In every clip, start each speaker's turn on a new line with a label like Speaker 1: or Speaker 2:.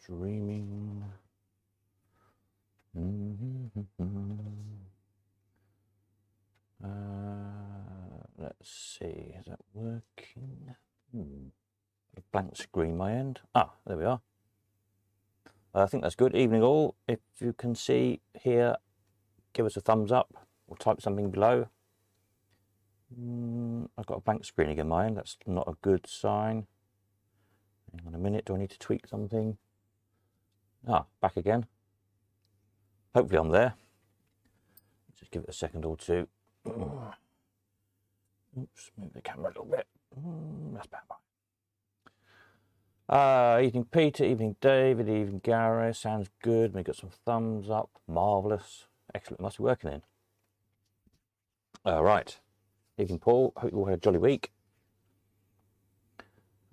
Speaker 1: streaming. Let's see, is that working? A blank screen my end. Ah, there we are. I think that's good. Evening all. If you can see here, give us a thumbs up or type something below. I've got a blank screen again my end. That's not a good sign. Hang on a minute, do I need to tweak something? Ah, back again. Hopefully I'm there. Just give it a second or two. Oops, move the camera a little bit. That's about right. Evening Peter, evening David, evening Gary. Sounds good. We got some thumbs up. Marvellous. Excellent. Must be working then. Right. Evening Paul. Hope you all had a jolly week.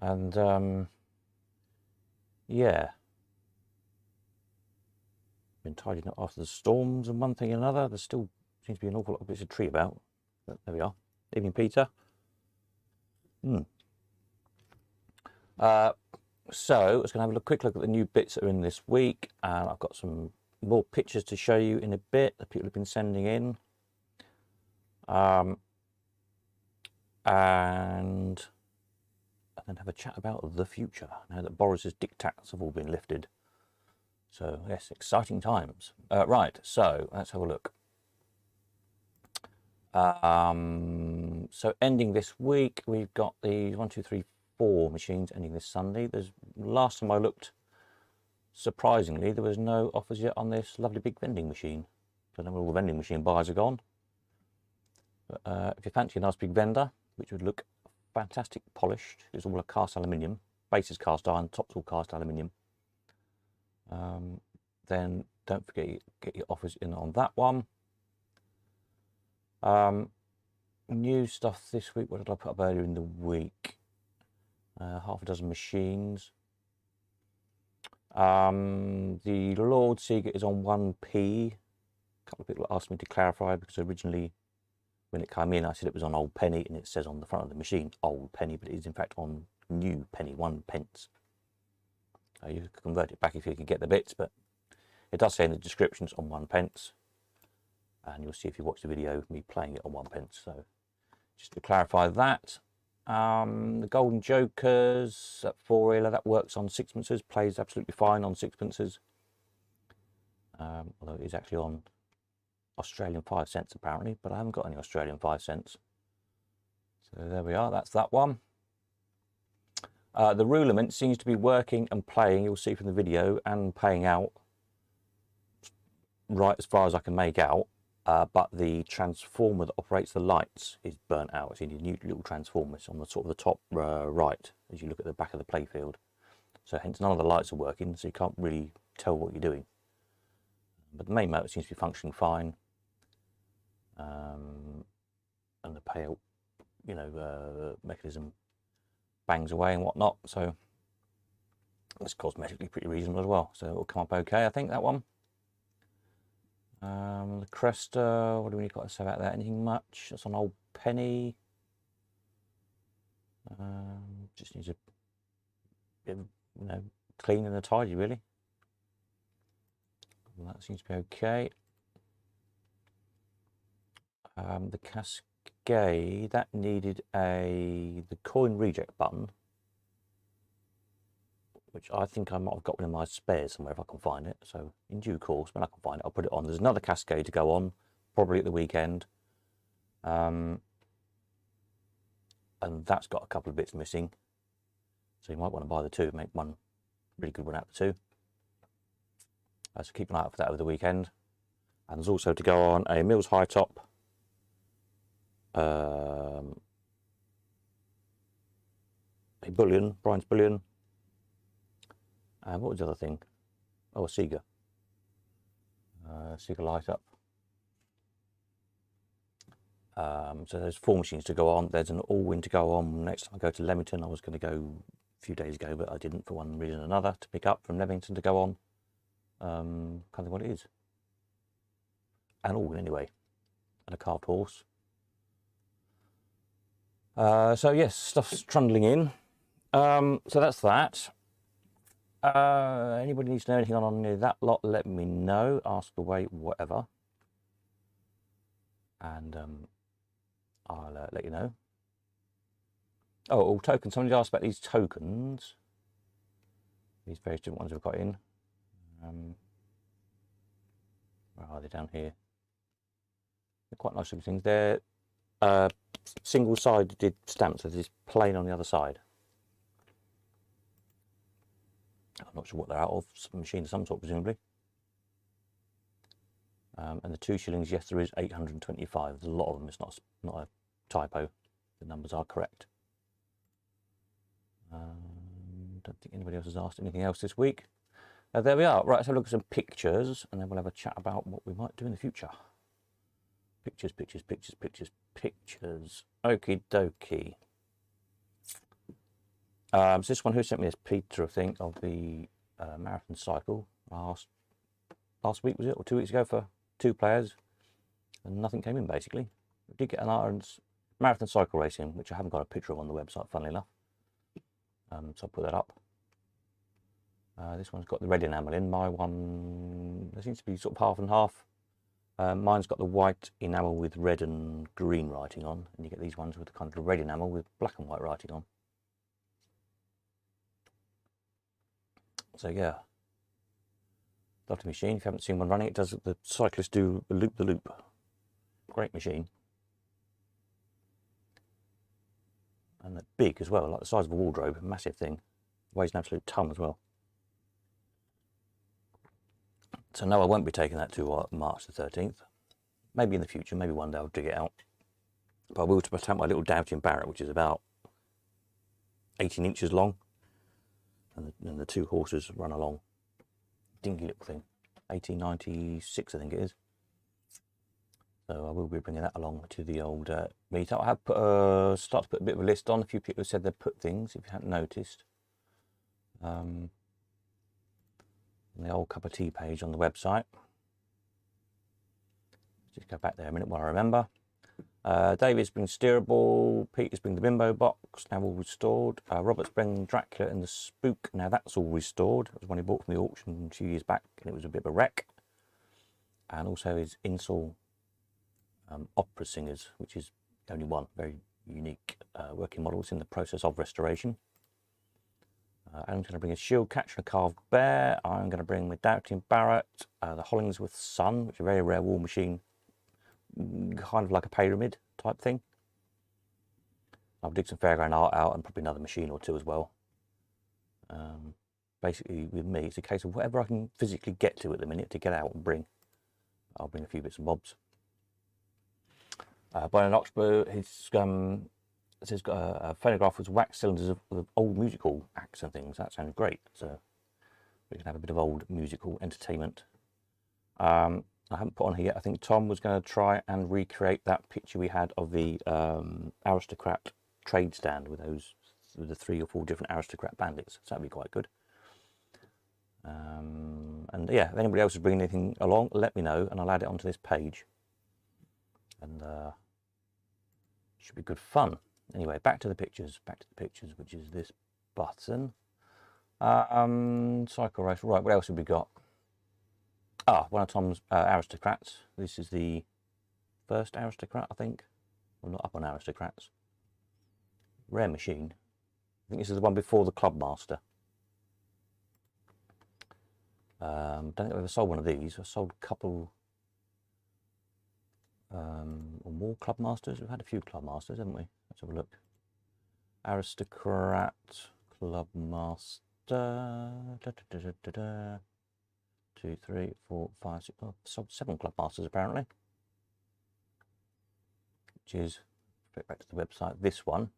Speaker 1: And yeah. Been tidying up after the storms and one thing and another. There still seems to be an awful lot of bits of tree about. But there we are. Evening Peter. So I was going to have a quick look at the new bits that are in this week, and I've got some more pictures to show you in a bit that people have been sending in, and then have a chat about the future now that Boris's diktats have all been lifted. So yes, exciting times. Right, so let's have a look. So ending this week, we've got the 1, 2, 3, 4 machines ending this Sunday. Last time I looked, surprisingly, there was no offers yet on this lovely big vending machine. I don't know where all the vending machine buyers are gone. But if you fancy a nice big vendor, which would look fantastic polished, it's all a cast aluminium, base is cast iron, top's all cast aluminium. Then don't forget get your offers in on that one. New stuff this week. What did I put up earlier in the week? Half a dozen machines. The Lord Seeger is on 1p. A couple of people asked me to clarify because originally when it came in I said it was on old penny, and it says on the front of the machine old penny, but it is in fact on new penny, 1 pence. You could convert it back if you could get the bits, but it does say in the descriptions on 1 pence, and you'll see if you watch the video me playing it on 1 pence. So just to clarify that. The Golden Jokers at 4-reeler, that works on sixpences, plays absolutely fine on sixpences, although it is actually on Australian 5 cents apparently, but I haven't got any Australian 5 cents. So there we are, that's that one. The Rulerment seems to be working and playing, you'll see from the video, and paying out right as far as I can make out. But the transformer that operates the lights is burnt out. It's in a new little transformer. It's on the sort of the top right as you look at the back of the playfield. So hence none of the lights are working, so you can't really tell what you're doing. But the main motor seems to be functioning fine, and the payout, mechanism bangs away and whatnot. So it's cosmetically pretty reasonable as well. So it'll come up okay, I think, that one. The Cresta, what do we got to say about that? Anything much? That's on old penny. Just needs a bit of, clean and a tidy, really. Well, that seems to be okay. The Cascade, that needed the coin reject button, which I think I might have got one in my spares somewhere if I can find it. So in due course, when I can find it, I'll put it on. There's another Cascade to go on, probably at the weekend. And that's got a couple of bits missing. So you might want to buy the two, make one really good one out of the two. So keep an eye out for that over the weekend. And there's also to go on a Mills High Top. A Bullion, Brian's Bullion. And what was the other thing? Oh, a Seeger. Seeger light up. So there's 4 machines to go on. There's an Allwyn to go on next time I go to Leamington. I was going to go a few days ago, but I didn't for one reason or another, to pick up from Leamington to go on. Can't think what it is. An Allwyn anyway. And a carved horse. So yes, stuff's trundling in. So that's that. Anybody needs to know anything on any of that lot, let me know. Ask away, whatever. And I'll let you know. Oh, tokens. Somebody asked about these tokens. These various different ones we've got in. Where are they? Down here. They're quite nice looking things. They're single-sided stamps, so there's plain on the other side. I'm not sure what they're out of. Some machine of some sort, presumably. And the 2 shillings, yes, there is 825. There's a lot of them. It's not a typo. The numbers are correct. Don't think anybody else has asked anything else this week. There we are. Right, let's have a look at some pictures, and then we'll have a chat about what we might do in the future. Pictures, pictures, pictures, pictures, pictures. Okie dokie. So this one, who sent me this? Peter, I think, of the marathon cycle. Last week, was it? Or 2 weeks ago, for 2 players. And nothing came in, basically. We did get an marathon cycle racing, which I haven't got a picture of on the website, funnily enough. So I'll put that up. This one's got the red enamel in. My one, there seems to be sort of half and half. Mine's got the white enamel with red and green writing on, and you get these ones with the kind of red enamel with black and white writing on. So yeah, lovely machine. If you haven't seen one running, it does the cyclists do loop the loop. Great machine. And they're big as well, like the size of a wardrobe. Massive thing. Weighs an absolute ton as well. So no, I won't be taking that to March the 13th. Maybe in the future, maybe one day I'll dig it out. But I will take my little Doughty and Barrett, which is about 18 inches long. And the 2 horses run along. Dinky little thing. 1896, I think it is. So I will be bringing that along to the old meetup. I have put start to put a bit of a list on. A few people have said they've put things, if you hadn't noticed. On the old cup of tea page on the website. Just go back there a minute while I remember. David's bring Steerable, Peter's bring the Bimbo box, now all restored. Robert's bring Dracula and the Spook, now that's all restored. It was one he bought from the auction a few years back, and it was a bit of a wreck. And also his Insel Opera Singers, which is only one, very unique working model. It's in the process of restoration. I'm going to bring a Shield Catcher and a Carved Bear. I'm going to bring the Doughty and Barrett, the Hollingsworth Sun, which is a very rare war machine, kind of like a pyramid type thing. I'll dig some fairground art out and probably another machine or 2 as well. Basically, with me, it's a case of whatever I can physically get to at the minute to get out and bring. I'll bring a few bits and bobs. Brian Oxbow, he's got a phonograph with wax cylinders of old musical acts and things. That sounds great. So we can have a bit of old musical entertainment. I haven't put on here yet. I think Tom was going to try and recreate that picture we had of the Aristocrat trade stand with the 3 or 4 different Aristocrat bandits. So that'd be quite good. And yeah, if anybody else is bringing anything along, let me know and I'll add it onto this page. And should be good fun. Anyway, back to the pictures, which is this button. Cycle race, right, what else have we got? One of Tom's Aristocrats. This is the first Aristocrat, I think. I'm not up on Aristocrats. Rare machine. I think this is the one before the Clubmaster. Don't think I've ever sold one of these. I've sold a couple or more Clubmasters. We've had a few Clubmasters, haven't we? Let's have a look. Aristocrat, Clubmaster. 2, 3, 4, 5, 6. Oh, sold 7 Clubmasters apparently. Which is, back to the website, this one.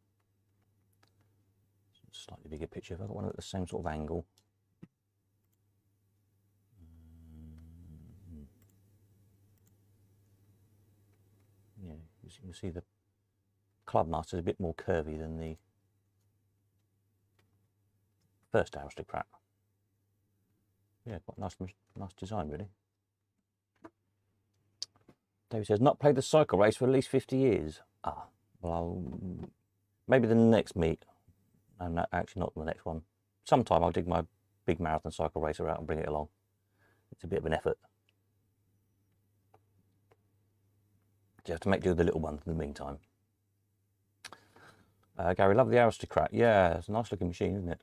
Speaker 1: Slightly bigger picture. I've got one at the same sort of angle. Yeah, you can see the Clubmaster is a bit more curvy than the first Aristocrat. Yeah, quite nice design, really. David says, not played the cycle race for at least 50 years. Well, maybe the next meet. No, actually not the next one. Sometime I'll dig my big marathon cycle racer out and bring it along. It's a bit of an effort. You have to make do with the little ones in the meantime. Gary, love the Aristocrat. Yeah, it's a nice looking machine, isn't it?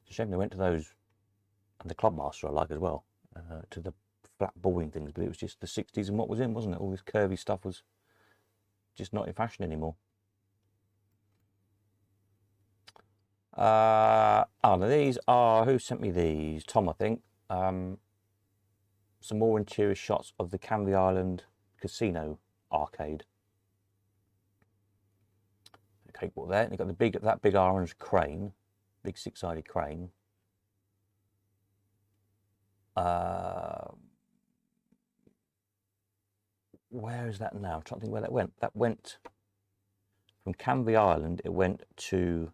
Speaker 1: It's a shame they went to those, and the Clubmaster I like as well, to the flat boring things, but it was just the 60s and what was in, wasn't it? All this curvy stuff was just not in fashion anymore. Now these are, who sent me these? Tom, I think. Some more interior shots of the Canvey Island Casino arcade. Okay, well there, and you've got that big orange crane, big six-sided crane. Where is that now? I'm trying to think where that went. That went from Canvey Island. It went to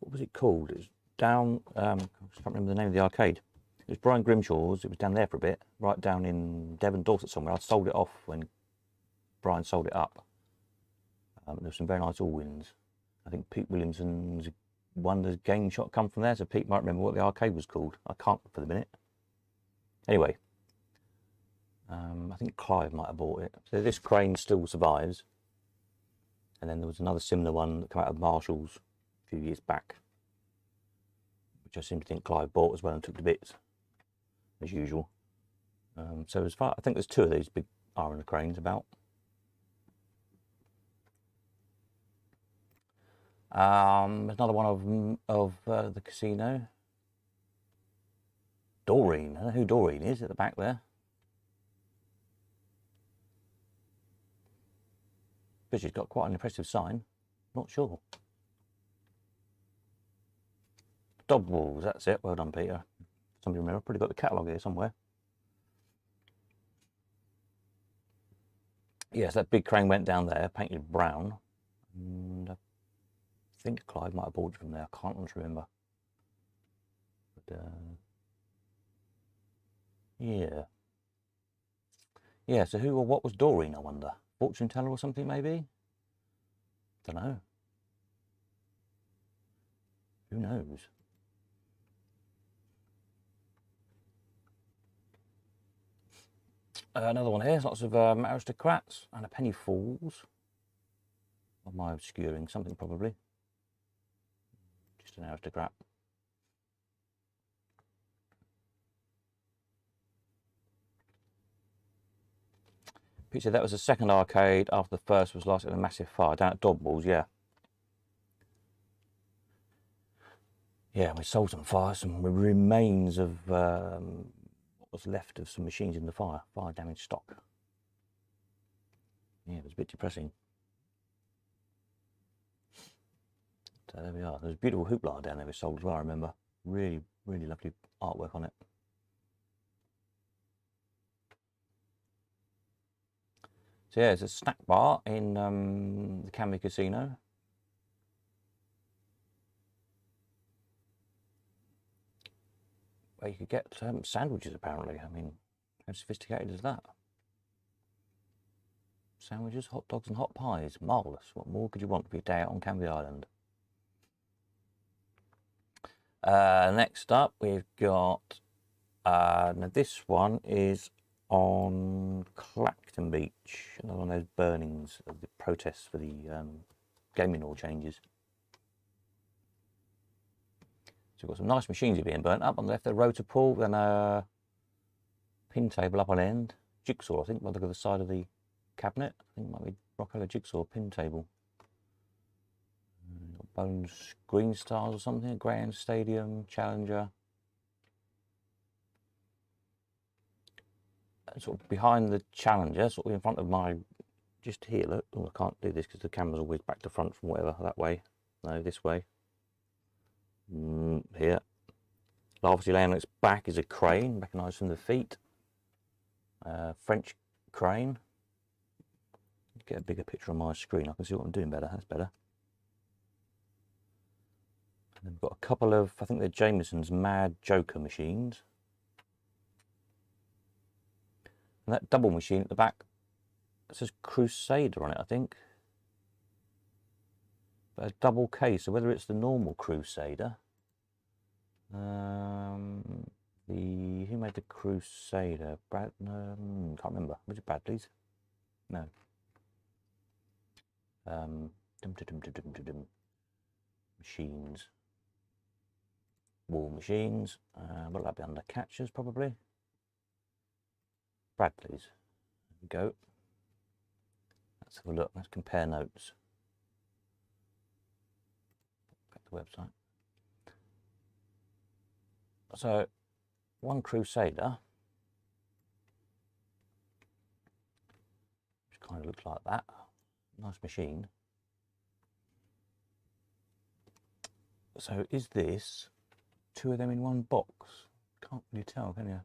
Speaker 1: what was it called? It was down. I can't remember the name of the arcade. It was Brian Grimshaw's. It was down there for a bit, right down in Devon, Dorset somewhere. I sold it off when Brian sold it up. There were some very nice all-wins. I think Pete Williamson's won the game shot come from there, so Pete might remember what the arcade was called. I can't for the minute. Anyway, I think Clive might have bought it. So this crane still survives. And then there was another similar one that came out of Marshall's a few years back, which I seem to think Clive bought as well and took to bits, as usual. So as far, I think there's two of these big iron cranes about. There's another one of the casino. Doreen, I don't know who Doreen is at the back there. But she's got quite an impressive sign. Not sure. Dodwalls, that's it. Well done, Peter. Somebody remember, I've probably got the catalogue here somewhere. Yes, that big crane went down there, painted brown. And I think Clive might have bought it from there. I can't remember. But, yeah. Yeah, so who or what was Doreen, I wonder? Fortune teller or something, maybe? Don't know. Who knows? Another one here, lots of Aristocrats and a Penny Falls. What am I obscuring? Something probably. Just an Aristocrat. Pete said that was the second arcade after the first was lost in a massive fire down at Dodwalls, yeah. Yeah, we sold some fire, some remains of what was left of some machines in the fire damaged stock. Yeah, it was a bit depressing. So there we are. There's a beautiful hoopla down there we sold as well, I remember. Really, really lovely artwork on it. So yeah, it's a snack bar in the Canvey Casino. Where you could get sandwiches, apparently. I mean, how sophisticated is that? Sandwiches, hot dogs and hot pies. Marvellous. What more could you want for your day out on Canvey Island? Next up, we've got... now this one is on Clacton Beach, another one of those burnings of the protests for the gaming law changes. So we've got some nice machines being burnt up. On the left, the rotor pool, then a pin table up on end, jigsaw, I think, by the other side of the cabinet. I think it might be Rockefeller jigsaw pin table. Bones Green Stars or something, Grand Stadium, Challenger. Sort of behind the Challenger, sort of in front of my, just here, look. Oh, I can't do this because the camera's always back to front from whatever, that way. No, this way. Here. Obviously laying on its back is a crane, recognised from the feet. French crane. Get a bigger picture on my screen, I can see what I'm doing better, that's better. And then we've got a couple of, I think they're Jameson's Mad Joker machines. And that double machine at the back, it says Crusader on it, I think. a double case. So whether it's the normal Crusader, who made the Crusader? Can't remember. Was it Bradley's? No. Machines. Wall Machines. What'll that be under? Catchers, probably. Bradley's. There we go. Let's have a look. Let's compare notes. Back to the website. So, one Crusader, which kind of looks like that. Nice machine. So, is this two of them in one box? Can't really tell, can you?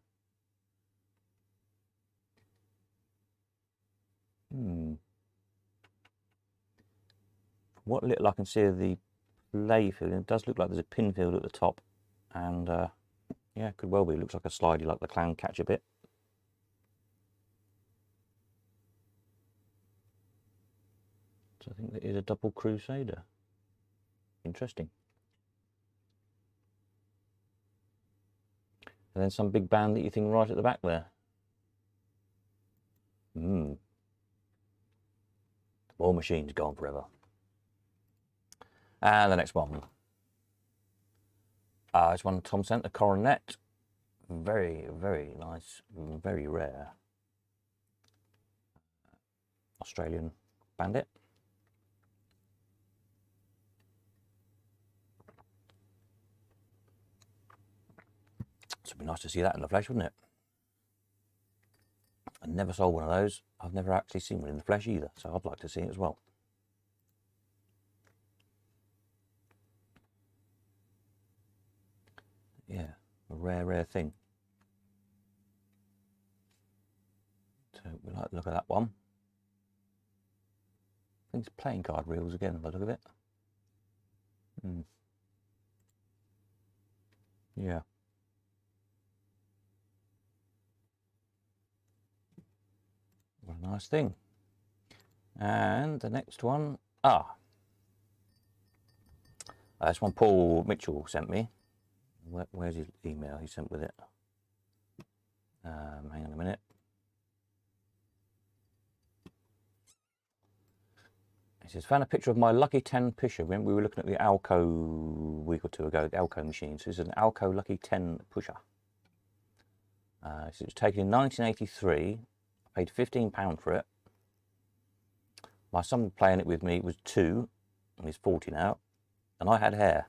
Speaker 1: What little I can see of the playfield, it does look like there's a pin field at the top, and yeah, could well be. It looks like a slidey, like the Clown Catcher bit. So I think that is a double Crusader. Interesting. And then some big band that you think right at the back there. More Machines, gone forever. And the next one. It's one Tom sent, the Coronet. Very, very nice, very rare. Australian Bandit. So it'd be nice to see that in the flesh, wouldn't it? I never sold one of those. I've never actually seen one in the flesh either, so I'd like to see it as well. Yeah, a rare thing. So we like the look of that one. I think it's playing card reels again by the look of it. Yeah. What a nice thing. And the next one, that's one Paul Mitchell sent me. Where's his email he sent with it? Hang on a minute. He says, found a picture of my Lucky 10 pusher. Remember we were looking at the Alco a week or two ago, the Alco machine. So this is an Alco Lucky 10 pusher. So it was taken in 1983. I paid £15 for it. My son playing it with me was 2, and he's 40 now. And I had hair.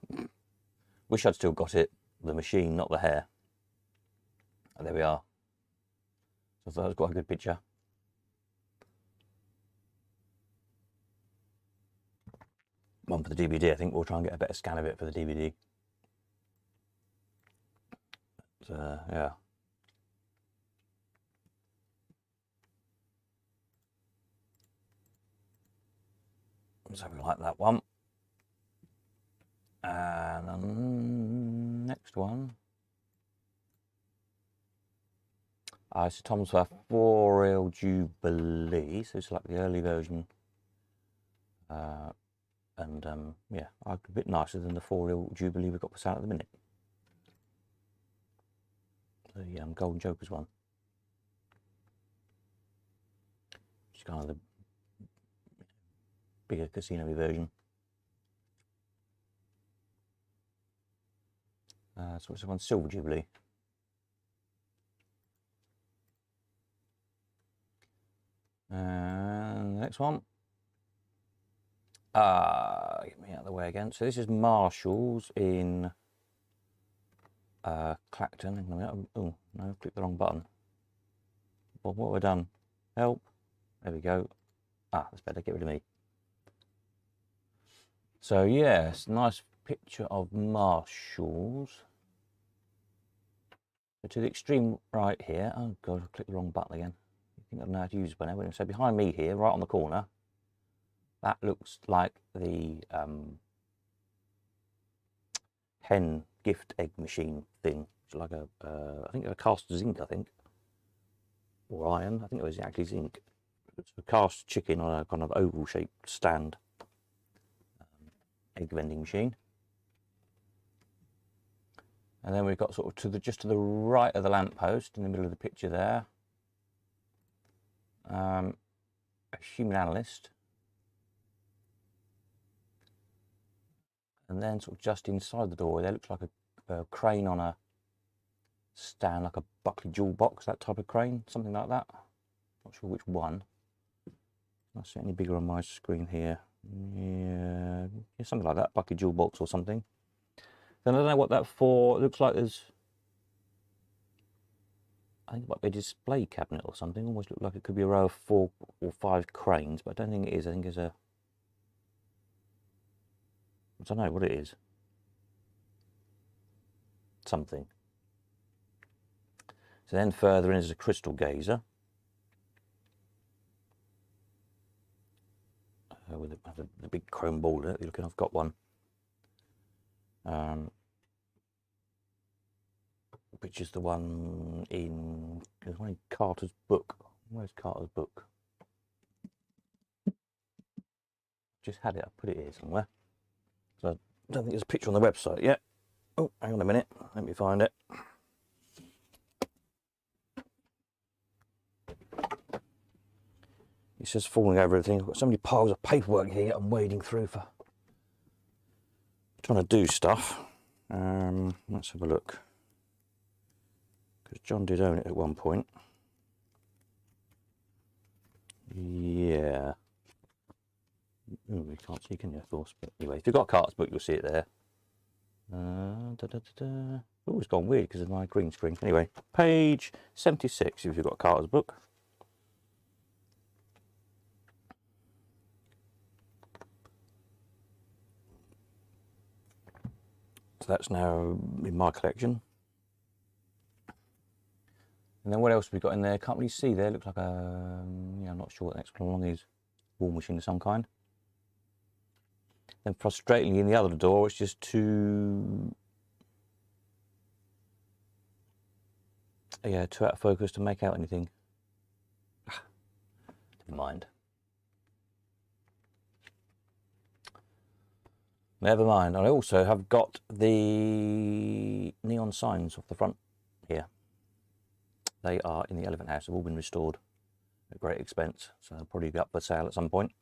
Speaker 1: Wish I'd still got it. The machine, not the hair. And there we are. So I thought that was quite a good picture. One for the DVD. I think we'll try and get a better scan of it for the DVD. So, yeah. So we like that one. And the next one. It's Tom's 4-reel Jubilee. So it's like the early version. Yeah, a bit nicer than the 4-reel Jubilee we've got for sale at the minute. The Golden Jokers one. It's kind of the bigger casino version. So it's one Silver Jubilee. And the next one. Get me out of the way again. So this is Marshall's in Clacton. Oh no, clicked the wrong button. Well, what have I done? Help. There we go. That's better. Get rid of me. So yes, nice picture of Marshall's. So to the extreme right here. Oh god, I clicked the wrong button again. I think I don't know how to use it by now. So behind me here, right on the corner, that looks like the hen gift egg machine thing. It's like a, I think a cast zinc, I think, or iron. I think it was actually zinc. It's a cast chicken on a kind of oval shaped stand. egg vending machine. And then we've got sort of just to the right of the lamppost, in the middle of the picture there, a human analyst. And then sort of just inside the door there looks like a crane on a stand, like a Buckley jewel box, that type of crane, something like that. Not sure which one. Not see any bigger on my screen here. Yeah, something like that, Buckley jewel box or something. Then I don't know what that for. It looks like there's, I think it might be a display cabinet or something. Almost look like it could be a row of 4 or 5 cranes, but I don't think it is. I think it's a, I don't know what it is. Something. So then further in is a crystal gazer. With the big chrome ball in it. You're looking, I've got one. Which is the one in, there's one in Carter's book. Where's Carter's book? Just had it, I put it here somewhere. So I don't think there's a picture on the website yet. Oh, hang on a minute, let me find it. It's just falling over everything. I've got so many piles of paperwork here I'm wading through for trying to do stuff. Let's have a look. Because John did own it at one point. Yeah. Ooh, you can't see, can you, of course? But anyway, if you've got a Carter's book, you'll see it there. Oh, it's gone weird because of my green screen. Anyway, page 76 if you've got a Carter's book. So that's now in my collection. And then what else have we got in there? Can't really see there. Looks like a, yeah, I'm not sure what the next one along is. Wall machine of some kind. Then frustratingly in the other door, it's just too out of focus to make out anything. Never mind. Never mind. I also have got the neon signs off the front here. They are in the Elephant House. They've all been restored at great expense, so they'll probably be up for sale at some point.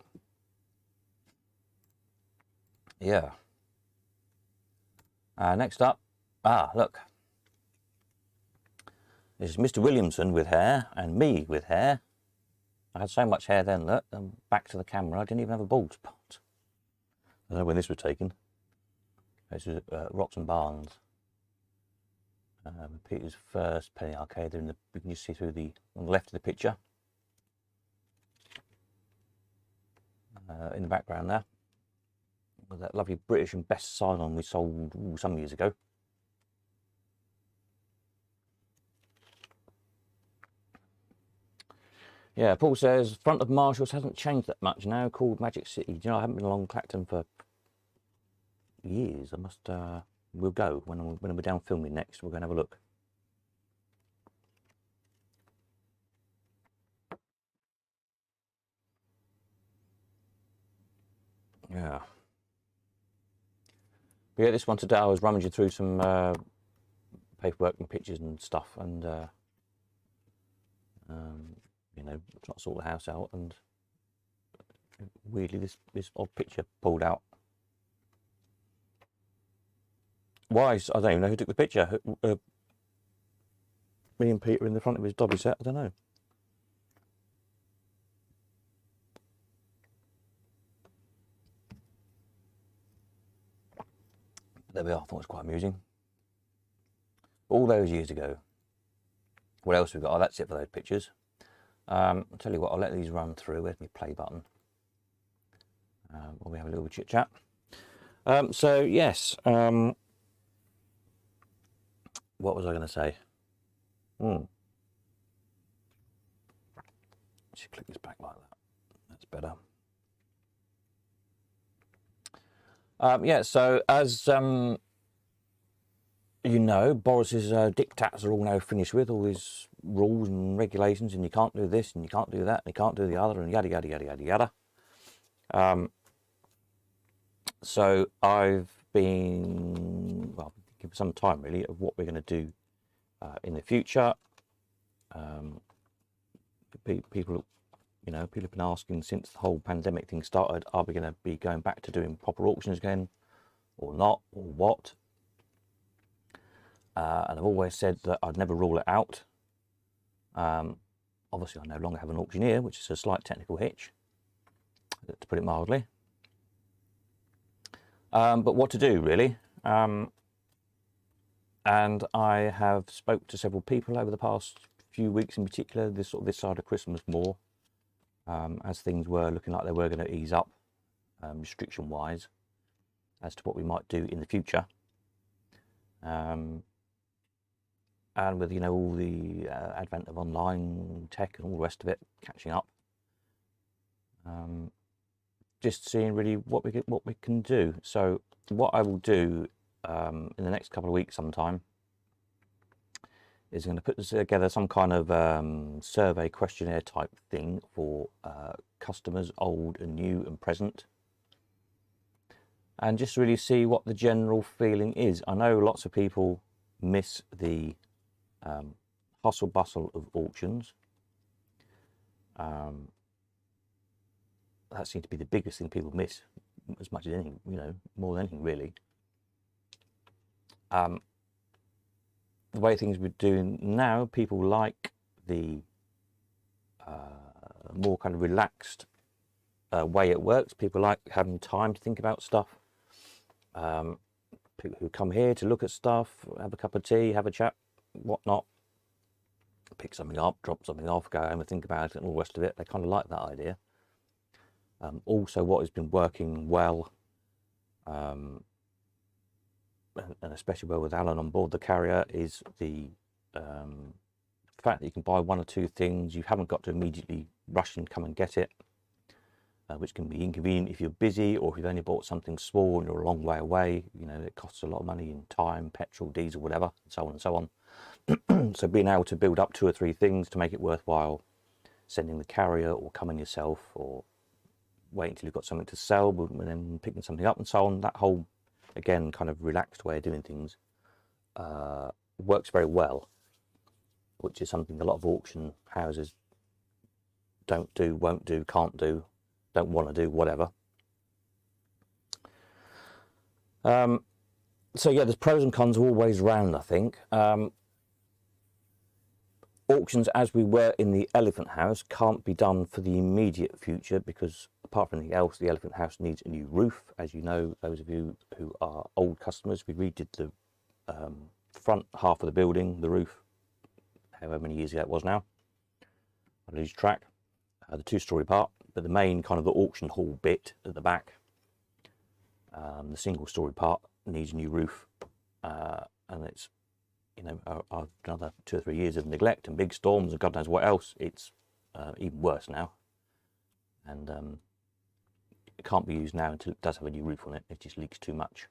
Speaker 1: Yeah. Next up, look. This is Mr. Williamson with hair and me with hair. I had so much hair then, look, and back to the camera, I didn't even have a bald spot. I don't know when this was taken. This is Rocks and Barnes. Peter's first penny arcade. There you can just see through on the left of the picture. In the background there. With that lovely British and Best sign on we sold some years ago. Yeah, Paul says front of Marshalls hasn't changed that much now, called Magic City. Do you know, I haven't been along Clacton for years. I must, we'll go when we're down filming next. We're going to have a look. Yeah. But yeah, this one today I was rummaging through some paperwork and pictures and stuff, and you know, trying to sort the house out, and weirdly this odd picture pulled out. Why? I don't even know who took the picture. Me and Peter in the front of his Dobby set. I don't know. There we are. I thought it was quite amusing. All those years ago. What else we got? Oh, that's it for those pictures. I'll tell you what. I'll let these run through. Where's my play button? While we have a little chit chat. So yes. What was I going to say? Just click this back like that. That's better. Yeah, so as you know, Boris's diktats are all now finished with, all his rules and regulations, and you can't do this, and you can't do that, and you can't do the other, and yada, yada, yada, yada, yada. So I've been, well, thinking for some time really of what we're going to do in the future. People, people have been asking since the whole pandemic thing started, are we going to be going back to doing proper auctions again, or not, or what? And I've always said that I'd never rule it out. Obviously, I no longer have an auctioneer, which is a slight technical hitch, to put it mildly. But what to do, really? And I have spoke to several people over the past few weeks, in particular, this side of Christmas more, as things were looking like they were going to ease up, restriction-wise, as to what we might do in the future. And with all the advent of online tech and all the rest of it catching up, just seeing really what we can do. So what I will do in the next couple of weeks sometime is going to put together some kind of survey questionnaire type thing for customers, old and new and present, and just really see what the general feeling is. I know lots of people miss the hustle bustle of auctions. That seems to be the biggest thing people miss, as much as anything, more than anything really. The way things we're doing now, people like the more kind of relaxed way it works. People like having time to think about stuff. People who come here to look at stuff, have a cup of tea, have a chat, whatnot, pick something up, drop something off, go home and think about it and all the rest of it. They kind of like that idea. Also, what has been working well, and especially well with Alan on board the carrier, is the fact that you can buy one or two things. You haven't got to immediately rush and come and get it, which can be inconvenient if you're busy, or if you've only bought something small and you're a long way away. It costs a lot of money in time, petrol, diesel, whatever, and so on and so on. So being able to build up 2 or 3 things to make it worthwhile sending the carrier, or coming yourself, or waiting until you've got something to sell and then picking something up and so on, that whole, again, kind of relaxed way of doing things works very well, which is something a lot of auction houses don't do, won't do, can't do, don't want to do, whatever. So yeah, there's pros and cons always round, I think. Auctions as we were in the Elephant House can't be done for the immediate future, because apart from anything else, the Elephant House needs a new roof. As you know, those of you who are old customers, we redid the front half of the building, the roof, however many years ago that was now. I lose track. The 2-story part, but the main kind of the auction hall bit at the back, the single-story part, needs a new roof, and it's after another 2 or 3 years of neglect and big storms and God knows what else, it's even worse now, and it can't be used now until it does have a new roof on it. It just leaks too much.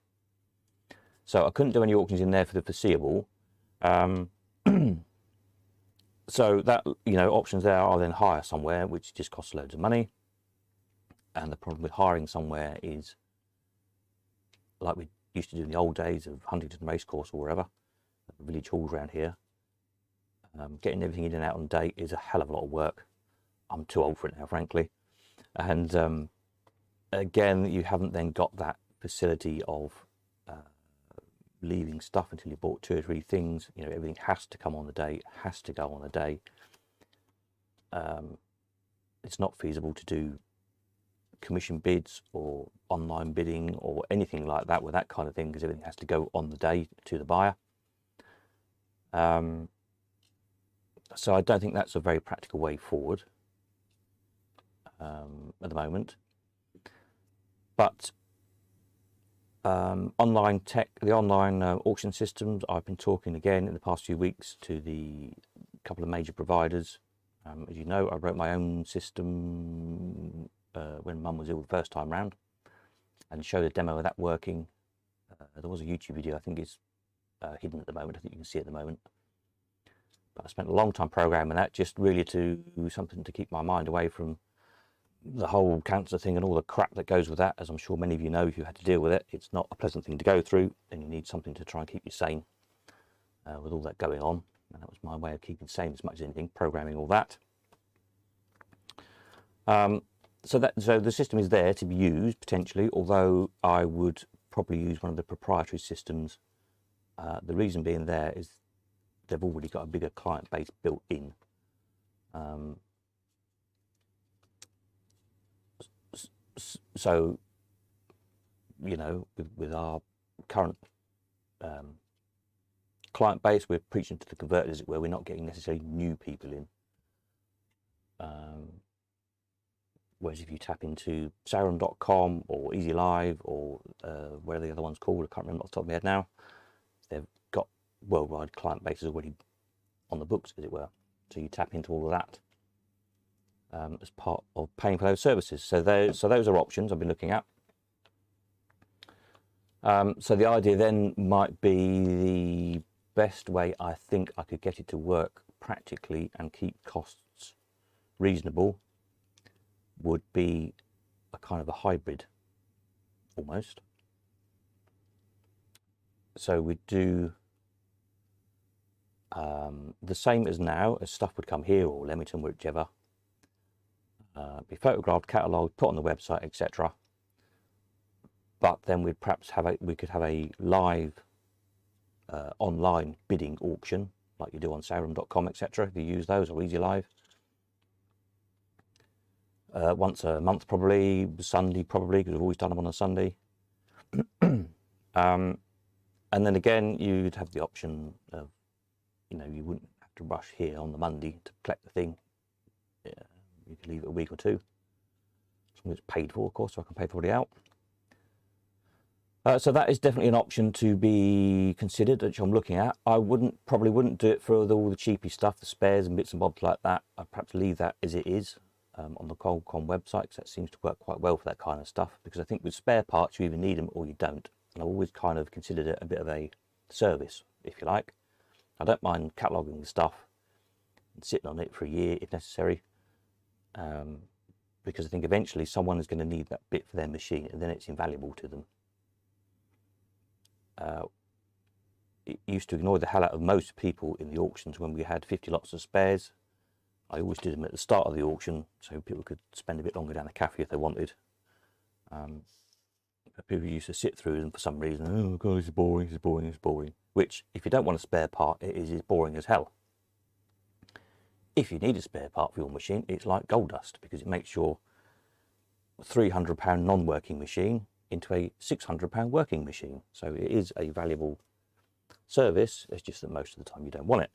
Speaker 1: So I couldn't do any auctions in there for the foreseeable. So that, options there are then hire somewhere, which just costs loads of money. And the problem with hiring somewhere is, like we used to do in the old days of Huntington Racecourse or wherever, the village halls around here, getting everything in and out on date is a hell of a lot of work. I'm too old for it now, frankly. And again, you haven't then got that facility of leaving stuff until you bought 2 or 3 things. Everything has to come on the day, has to go on the day. It's not feasible to do commission bids or online bidding or anything like that with that kind of thing, because everything has to go on the day to the buyer. So I don't think that's a very practical way forward at the moment. But online tech, the online auction systems, I've been talking again in the past few weeks to the couple of major providers. As you know, I wrote my own system when Mum was ill the first time round, and showed a demo of that working. There was a YouTube video, I think it's hidden at the moment. I think you can see it at the moment. But I spent a long time programming that, just really to do something to keep my mind away from the whole cancer thing and all the crap that goes with that, as I'm sure many of you know if you had to deal with it, it's not a pleasant thing to go through, and you need something to try and keep you sane with all that going on. And that was my way of keeping sane as much as anything, programming all that. So the system is there to be used potentially, although I would probably use one of the proprietary systems. The reason being there is they've already got a bigger client base built in. So, you know, with our current client base, we're preaching to the converted, as it were. We're not getting necessarily new people in. Whereas if you tap into Sauron.com or Easy Live or whatever the other one's called, I can't remember off the top of my head now, they've got worldwide client bases already on the books, as it were. So you tap into all of that as part of paying for those services. So those are options I've been looking at. So the idea then might be the best way I think I could get it to work practically and keep costs reasonable would be a kind of a hybrid almost. So we do the same as now, as stuff would come here or Leamington, whichever, be photographed, catalogued, put on the website, etc. But then we'd perhaps we could have a live online bidding auction like you do on Sauron.com, etc. if you use those, or Easy Live. Once a month probably, Sunday probably, because we've always done them on a Sunday. And then again, you'd have the option of, you know, you wouldn't have to rush here on the Monday to collect the thing. You could leave it a week or two, as long as it's paid for, of course, so I can pay everybody out. So that is definitely an option to be considered, which I'm looking at. I probably wouldn't do it for all the cheapy stuff, the spares and bits and bobs like that. I'd perhaps leave that as it is on the Qualcomm website, because that seems to work quite well for that kind of stuff. Because I think with spare parts, you either need them or you don't. And I've always kind of considered it a bit of a service, if you like. I don't mind cataloguing the stuff and sitting on it for a year if necessary, because I think eventually someone is going to need that bit for their machine, and then it's invaluable to them. It used to annoy the hell out of most people in the auctions when we had 50 lots of spares. I always did them at the start of the auction so people could spend a bit longer down the cafe if they wanted. But people used to sit through them for some reason. Oh God, this is boring, this is boring, this is boring. Which, if you don't want a spare part, it is boring as hell. If you need a spare part for your machine, it's like gold dust, because it makes your £300 non-working machine into a £600 working machine. So it is a valuable service. It's just that most of the time you don't want it.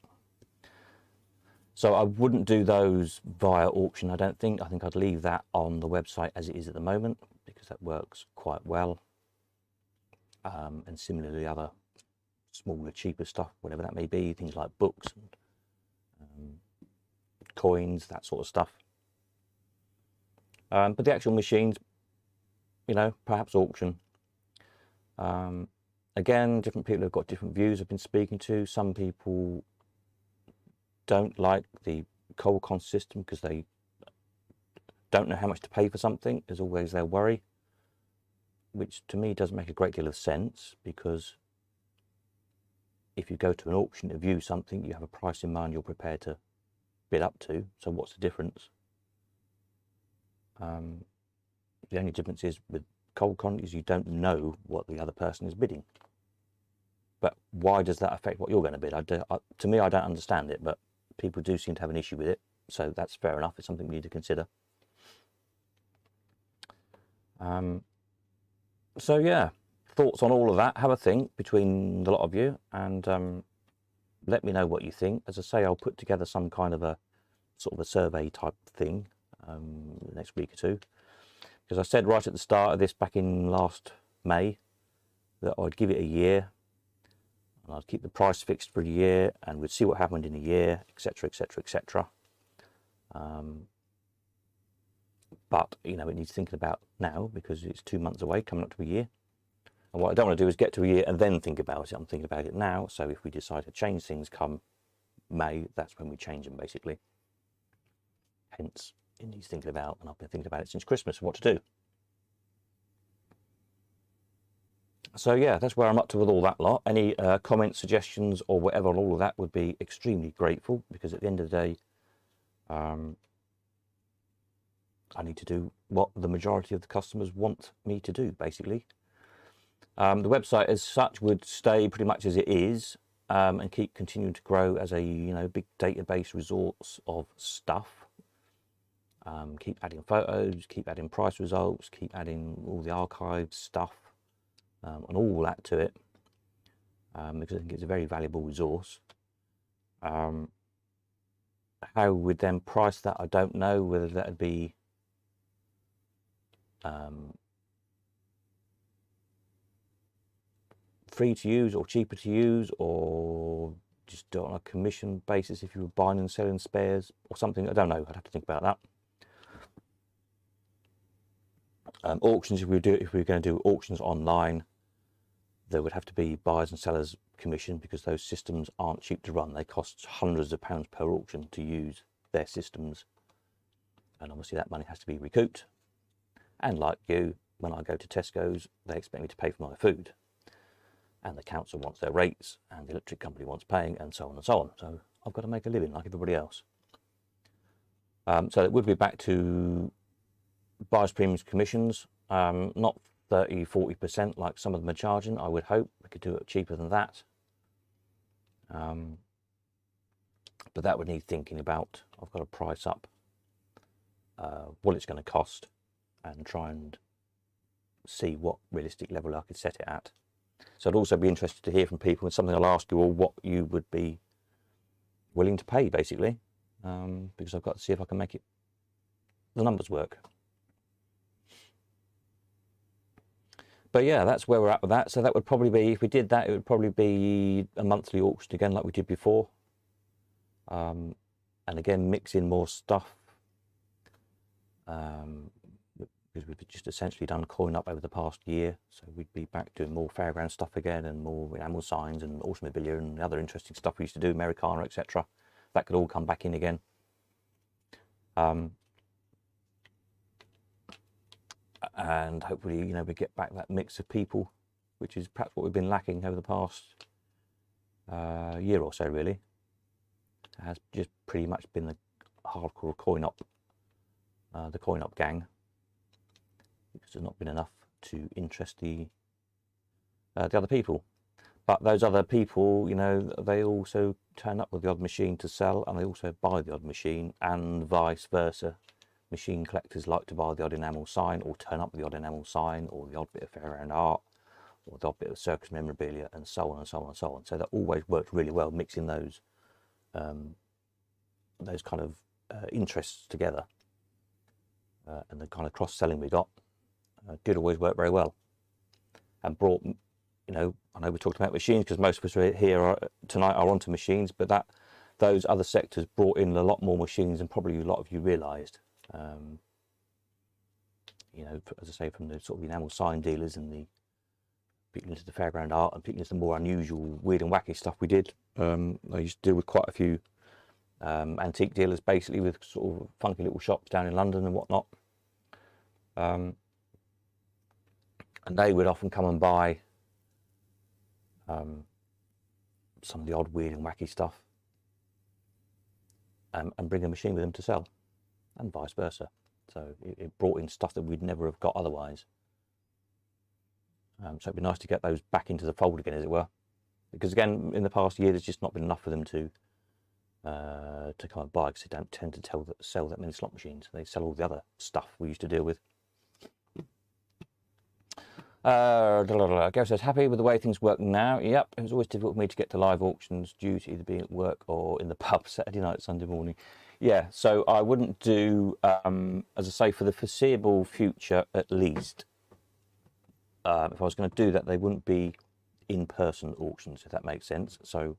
Speaker 1: So I wouldn't do those via auction, I don't think. I think I'd leave that on the website as it is at the moment, because that works quite well. And similarly, other smaller, cheaper stuff, whatever that may be, things like books and coins, that sort of stuff. But the actual machines, you know, perhaps auction. Again, different people have got different views I've been speaking to. Some people don't like the Qualcomm system because they don't know how much to pay for something. There's always their worry, which to me doesn't make a great deal of sense, because if you go to an auction to view something, you have a price in mind you're prepared to bid up to. So what's the difference? The only difference is with Qualcomm is you don't know what the other person is bidding. But why does that affect what you're going to bid? To me, I don't understand it, but people do seem to have an issue with it. So that's fair enough. It's something we need to consider. So yeah, thoughts on all of that. Have a think between the lot of you, and let me know what you think. As I say, I'll put together some kind of a sort of a survey type thing the next week or two. Because I said right at the start of this, back in last May, that I'd give it a year, and I'd keep the price fixed for a year, and we'd see what happened in a year, etc., etc., etc. But, you know, it needs thinking about now, because it's 2 months away, coming up to a year. And what I don't want to do is get to a year and then think about it. I'm thinking about it now, so if we decide to change things come May, that's when we change them, basically. Hence he's thinking about, and I've been thinking about it since Christmas, what to do. So yeah, that's where I'm up to with all that lot. Any comments, suggestions, or whatever on all of that would be extremely grateful, because at the end of the day, I need to do what the majority of the customers want me to do, basically. The website as such would stay pretty much as it is, and keep continuing to grow as a big database resource of stuff. Keep adding photos, keep adding price results, keep adding all the archived stuff, and all that to it, because I think it's a very valuable resource. How we'd then price that, I don't know. Whether that would be free to use or cheaper to use, or just do it on a commission basis if you were buying and selling spares or something. I don't know. I'd have to think about that. Auctions, if we were going to do auctions online, there would have to be buyers and sellers commission, because those systems aren't cheap to run. They cost hundreds of pounds per auction to use their systems, and obviously that money has to be recouped. And like you, when I go to Tesco's, they expect me to pay for my food, and the council wants their rates, and the electric company wants paying, and so on and so on. So I've got to make a living like everybody else. So it would be back to buyers' premiums commissions, not 30-40% like some of them are charging. I would hope we could do it cheaper than that, but that would need thinking about. I've got to price up what it's going to cost, and try and see what realistic level I could set it at. So I'd also be interested to hear from people, and something I'll ask you all, what you would be willing to pay, basically, because I've got to see if I can make the numbers work. But yeah, that's where we're at with that. So that would probably be, if we did that, it would probably be a monthly auction again, like we did before. And again, mix in more stuff, because we've just essentially done coin up over the past year. So we'd be back doing more fairground stuff again, and more enamel signs and automobilia and other interesting stuff we used to do, Americana, etc. That could all come back in again. And hopefully, we get back that mix of people, which is perhaps what we've been lacking over the past year or so, really. It has just pretty much been the hardcore coin up, the coin up gang, because there's not been enough to interest the other people. But those other people, they also turn up with the odd machine to sell, and they also buy the odd machine, and vice versa. Machine collectors like to buy the odd enamel sign, or turn up with the odd enamel sign, or the odd bit of fairground art, or the odd bit of circus memorabilia, and so on and so on and so on. So that always worked really well, mixing those kind of interests together, and the kind of cross-selling we got did always work very well, and brought, I know we talked about machines because most of us here tonight are onto machines, but those other sectors brought in a lot more machines than probably a lot of you realised. As I say, from the sort of enamel sign dealers and the people into the fairground art and people into the more unusual, weird and wacky stuff we did. I used to deal with quite a few antique dealers, basically, with sort of funky little shops down in London and whatnot. And they would often come and buy some of the odd, weird and wacky stuff, and bring a machine with them to sell, and vice versa. So it brought in stuff that we'd never have got otherwise. So it'd be nice to get those back into the fold again, as it were, because again, in the past year, there's just not been enough for them to come and buy, because they don't tend to sell that many slot machines. They sell all the other stuff we used to deal with. Gary says, happy with the way things work now? Yep, it was always difficult for me to get to live auctions due to either being at work or in the pub Saturday night, Sunday morning. Yeah, so I wouldn't do, as I say, for the foreseeable future at least, if I was going to do that, they wouldn't be in-person auctions, if that makes sense. So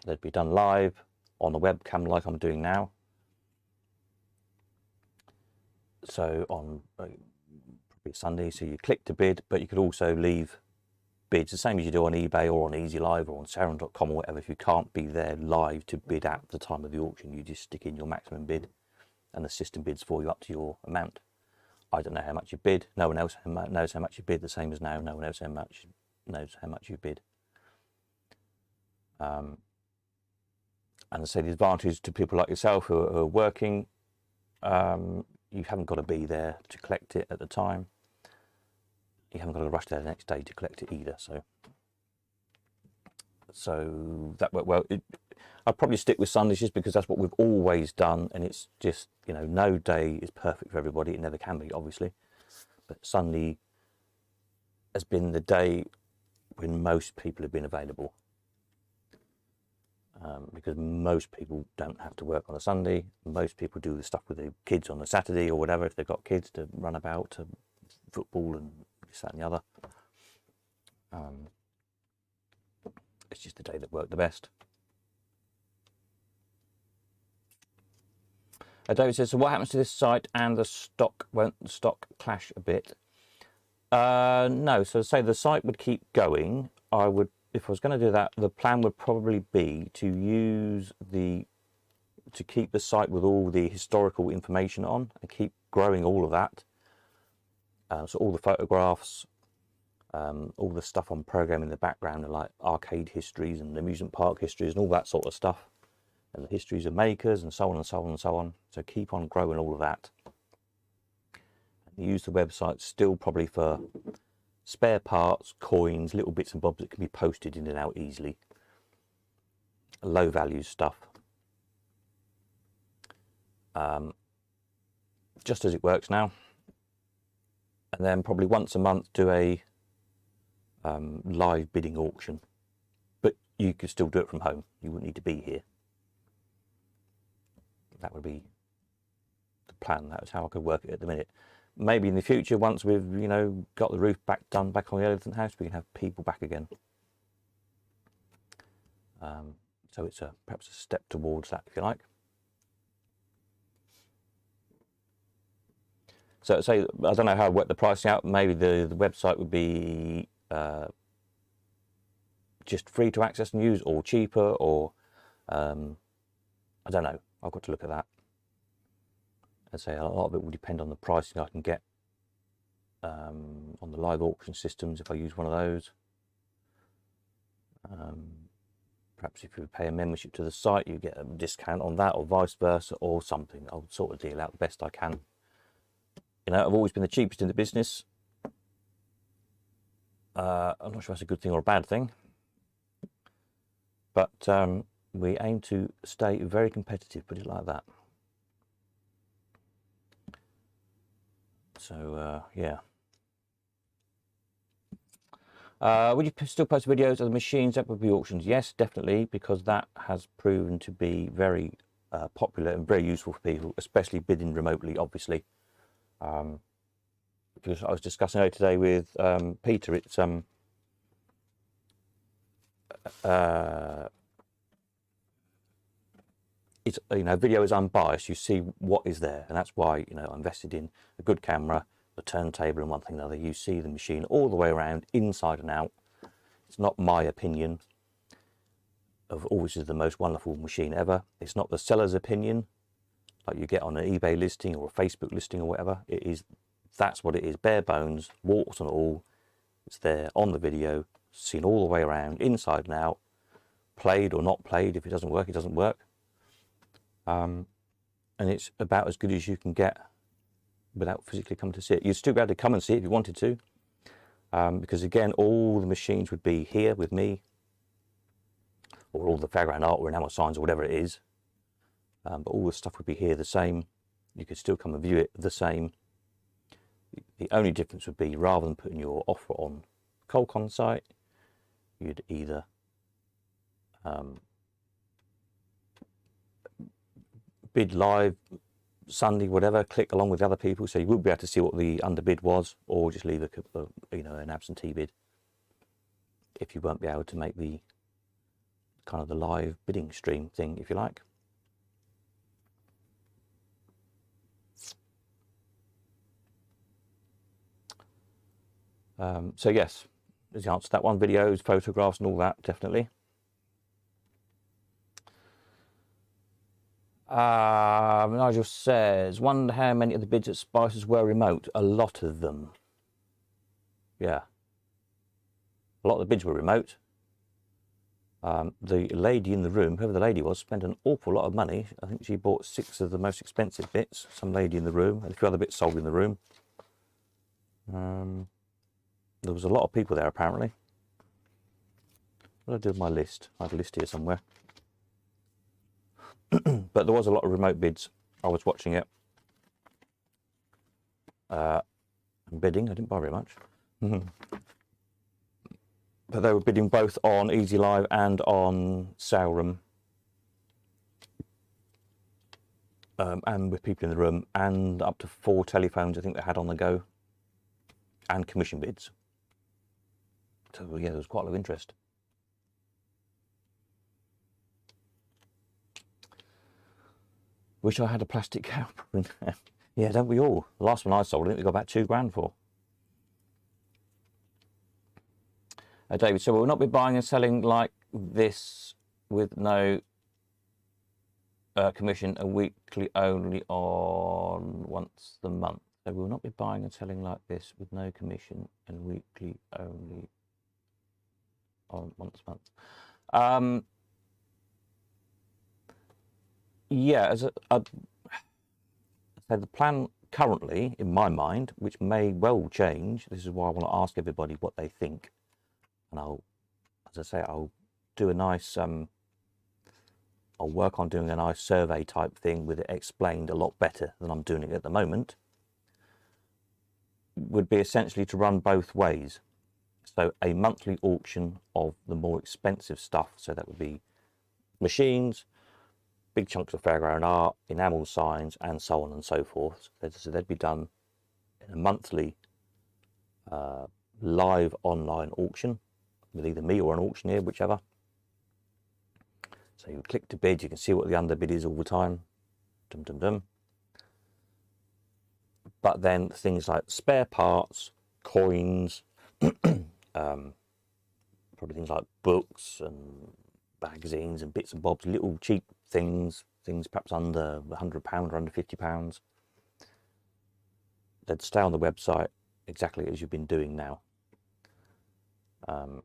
Speaker 1: they'd be done live on a webcam like I'm doing now. So on probably Sunday, so you click to bid, but you could also leave bids, the same as you do on eBay or on Easy Live or on Saron.com or whatever. If you can't be there live to bid at the time of the auction, you just stick in your maximum bid and the system bids for you up to your amount. I don't know how much you bid. No one else knows how much you bid, the same as now. No one else knows how much you bid. And I say the advantage to people like yourself who are working, you haven't got to be there to collect it at the time. You haven't got to rush there the next day to collect it either. So that worked well. I'd probably stick with Sundays just because that's what we've always done, and it's just, you know, no day is perfect for everybody. It never can be, obviously, but Sunday has been the day when most people have been available, because most people don't have to work on a Sunday. Most people do the stuff with their kids on a Saturday or whatever, if they've got kids to run about, to football and this, that and the other. It's just the day that worked the best. David says, so what happens to this site and the stock? Won't the stock clash a bit? No, so say the site would keep going. I would, if I was going to do that, the plan would probably be to keep the site with all the historical information on and keep growing all of that. So all the photographs, all the stuff on program in the background, like arcade histories and amusement park histories and all that sort of stuff, and the histories of makers and so on and so on and so on. So keep on growing all of that. And use the website still probably for spare parts, coins, little bits and bobs that can be posted in and out easily. Low value stuff. Just as it works now. And then probably once a month do a live bidding auction, but you could still do it from home. You wouldn't need to be here. That would be the plan. That was how I could work it at the minute. Maybe in the future, once we've, you know, got the roof done back on the Elephant House, we can have people back again. So it's perhaps a step towards that, if you like. So say, I don't know how I work the pricing out. Maybe the website would be just free to access and use, or cheaper, or I don't know. I've got to look at that. I'd say a lot of it will depend on the pricing I can get on the live auction systems if I use one of those. Perhaps if you pay a membership to the site, you get a discount on that, or vice versa, or something. I'll sort of deal out the best I can. You know, I've always been the cheapest in the business. I'm not sure that's a good thing or a bad thing, but we aim to stay very competitive, put it like that. So yeah. Would you still post videos of the machines that would be auctions? Yes, definitely, because that has proven to be very popular and very useful for people, especially bidding remotely, obviously. Because I was discussing earlier today with Peter, it's you know, video is unbiased. You see what is there, and that's why, you know, I invested in a good camera, a turntable, and one thing or another. You see the machine all the way around, inside and out. It's not my opinion of, oh, this is the most wonderful machine ever. It's not the seller's opinion, like you get on an eBay listing or a Facebook listing or whatever. It is, that's what it is, bare bones, warts and all. It's there on the video, seen all the way around, inside and out, played or not played. If it doesn't work, it doesn't work. And it's about as good as you can get without physically coming to see it. You'd still be able to come and see it if you wanted to, because again, all the machines would be here with me, or all the fairground art or enamel signs or whatever it is. But all the stuff would be here the same. You could still come and view it the same. The only difference would be, rather than putting your offer on Colcon site, you'd either bid live Sunday, whatever, click along with other people, so you would be able to see what the underbid was, or just leave a you know, an absentee bid if you won't be able to make the kind of the live bidding stream thing, if you like. So yes, there's the answer to that one. Videos, photographs and all that, definitely. Nigel says, wonder how many of the bids at Spices were remote. A lot of them. Yeah. A lot of the bids were remote. The lady in the room, whoever the lady was, spent an awful lot of money. I think she bought 6 of the most expensive bits. Some lady in the room, and a few other bits sold in the room. There was a lot of people there, apparently. What did I do with my list? I have a list here somewhere. But there was a lot of remote bids. I was watching it. Bidding, I didn't buy very much. But they were bidding both on Easy Live and on Saleroom. And with people in the room, and up to 4 telephones I think they had on the go. And commission bids. So yeah, there was quite a lot of interest. Wish I had a plastic cow. Yeah, don't we all? The last one I sold, I think we got about £2,000 for. David, so we'll not be buying and selling like this with no commission, a weekly only on once a month. So we will not be buying and selling like this with no commission and weekly only on once a month. Yeah, as I said, the plan currently, in my mind, which may well change, this is why I want to ask everybody what they think. And I'll, as I say, I'll do a nice, I'll work on doing a nice survey type thing with it explained a lot better than I'm doing it at the moment. Would be essentially to run both ways. So a monthly auction of the more expensive stuff. So that would be machines, big chunks of fairground art, enamel signs, and so on and so forth. So they'd be done in a monthly live online auction with either me or an auctioneer, whichever. So you click to bid, you can see what the underbid is all the time. Dum dum dum. But then things like spare parts, coins, probably things like books and magazines and bits and bobs, little cheap things perhaps under £100 or under £50. They'd stay on the website exactly as you've been doing now. And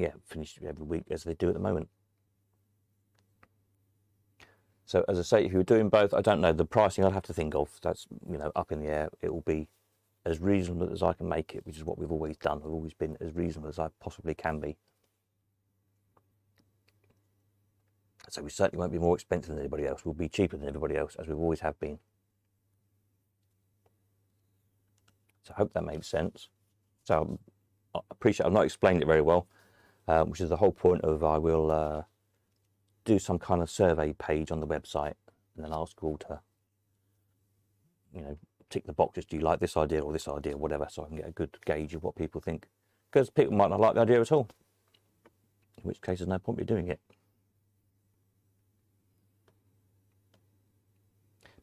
Speaker 1: yeah, finish every week as they do at the moment. So as I say, if you were doing both, I don't know, the pricing I'd have to think of. That's, you know, up in the air. It will be as reasonable as I can make it, which is what we've always done. We've always been as reasonable as I possibly can be. So we certainly won't be more expensive than anybody else. We'll be cheaper than everybody else, as we've always have been. So I hope that makes sense. So I appreciate I've not explained it very well, which is the whole point of I will do some kind of survey page on the website and then ask you all to, you know, tick the boxes. Do you like this idea or this idea, whatever, so I can get a good gauge of what people think. Because people might not like the idea at all, in which case there's no point in doing it.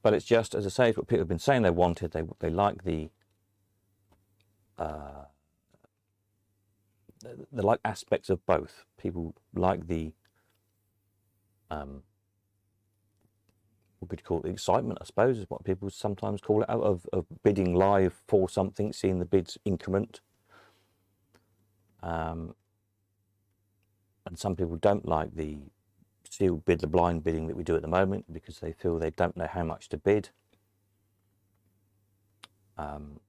Speaker 1: But it's just, as I say, it's what people have been saying they wanted. They like the they like aspects of both. People like the what could you call it, the excitement, I suppose, is what people sometimes call it, out of bidding live for something, seeing the bids increment. And some people don't like the sealed bid, the blind bidding that we do at the moment, because they feel they don't know how much to bid. And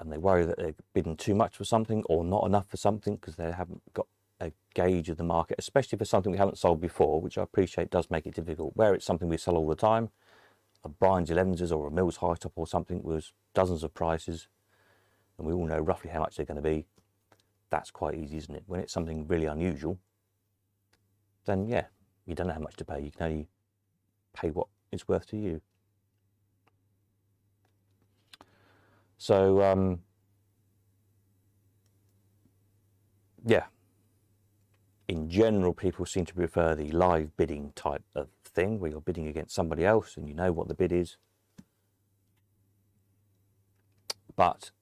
Speaker 1: they worry that they're bidding too much for something or not enough for something because they haven't got a gauge of the market, especially for something we haven't sold before, which I appreciate does make it difficult. Where it's something we sell all the time, a Brian's 11s or a Mills High Top or something was dozens of prices, and we all know roughly how much they're going to be. That's quite easy, isn't it? When it's something really unusual, then yeah, you don't know how much to pay. You can only pay what it's worth to you. So yeah, in general, people seem to prefer the live bidding type of thing, where you're bidding against somebody else and you know what the bid is. But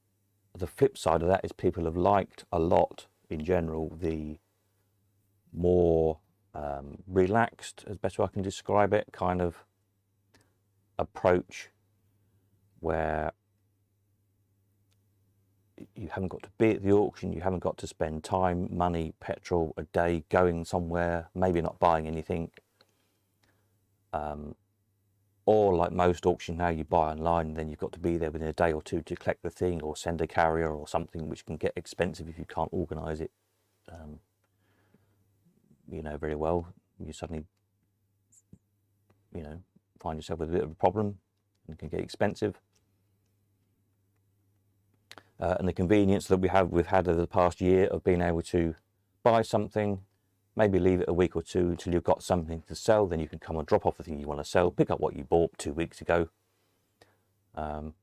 Speaker 1: the flip side of that is people have liked a lot, in general, the more relaxed, as best I can describe it, kind of approach where you haven't got to be at the auction, you haven't got to spend time, money, petrol, a day going somewhere, maybe not buying anything. Or like most auctions now, you buy online, then you've got to be there within a day or two to collect the thing, or send a carrier or something, which can get expensive if you can't organise it, very well. You suddenly, find yourself with a bit of a problem, and it can get expensive. And the convenience that we've had over the past year of being able to buy something, maybe leave it a week or two until you've got something to sell, then you can come and drop off the thing you want to sell, pick up what you bought 2 weeks ago.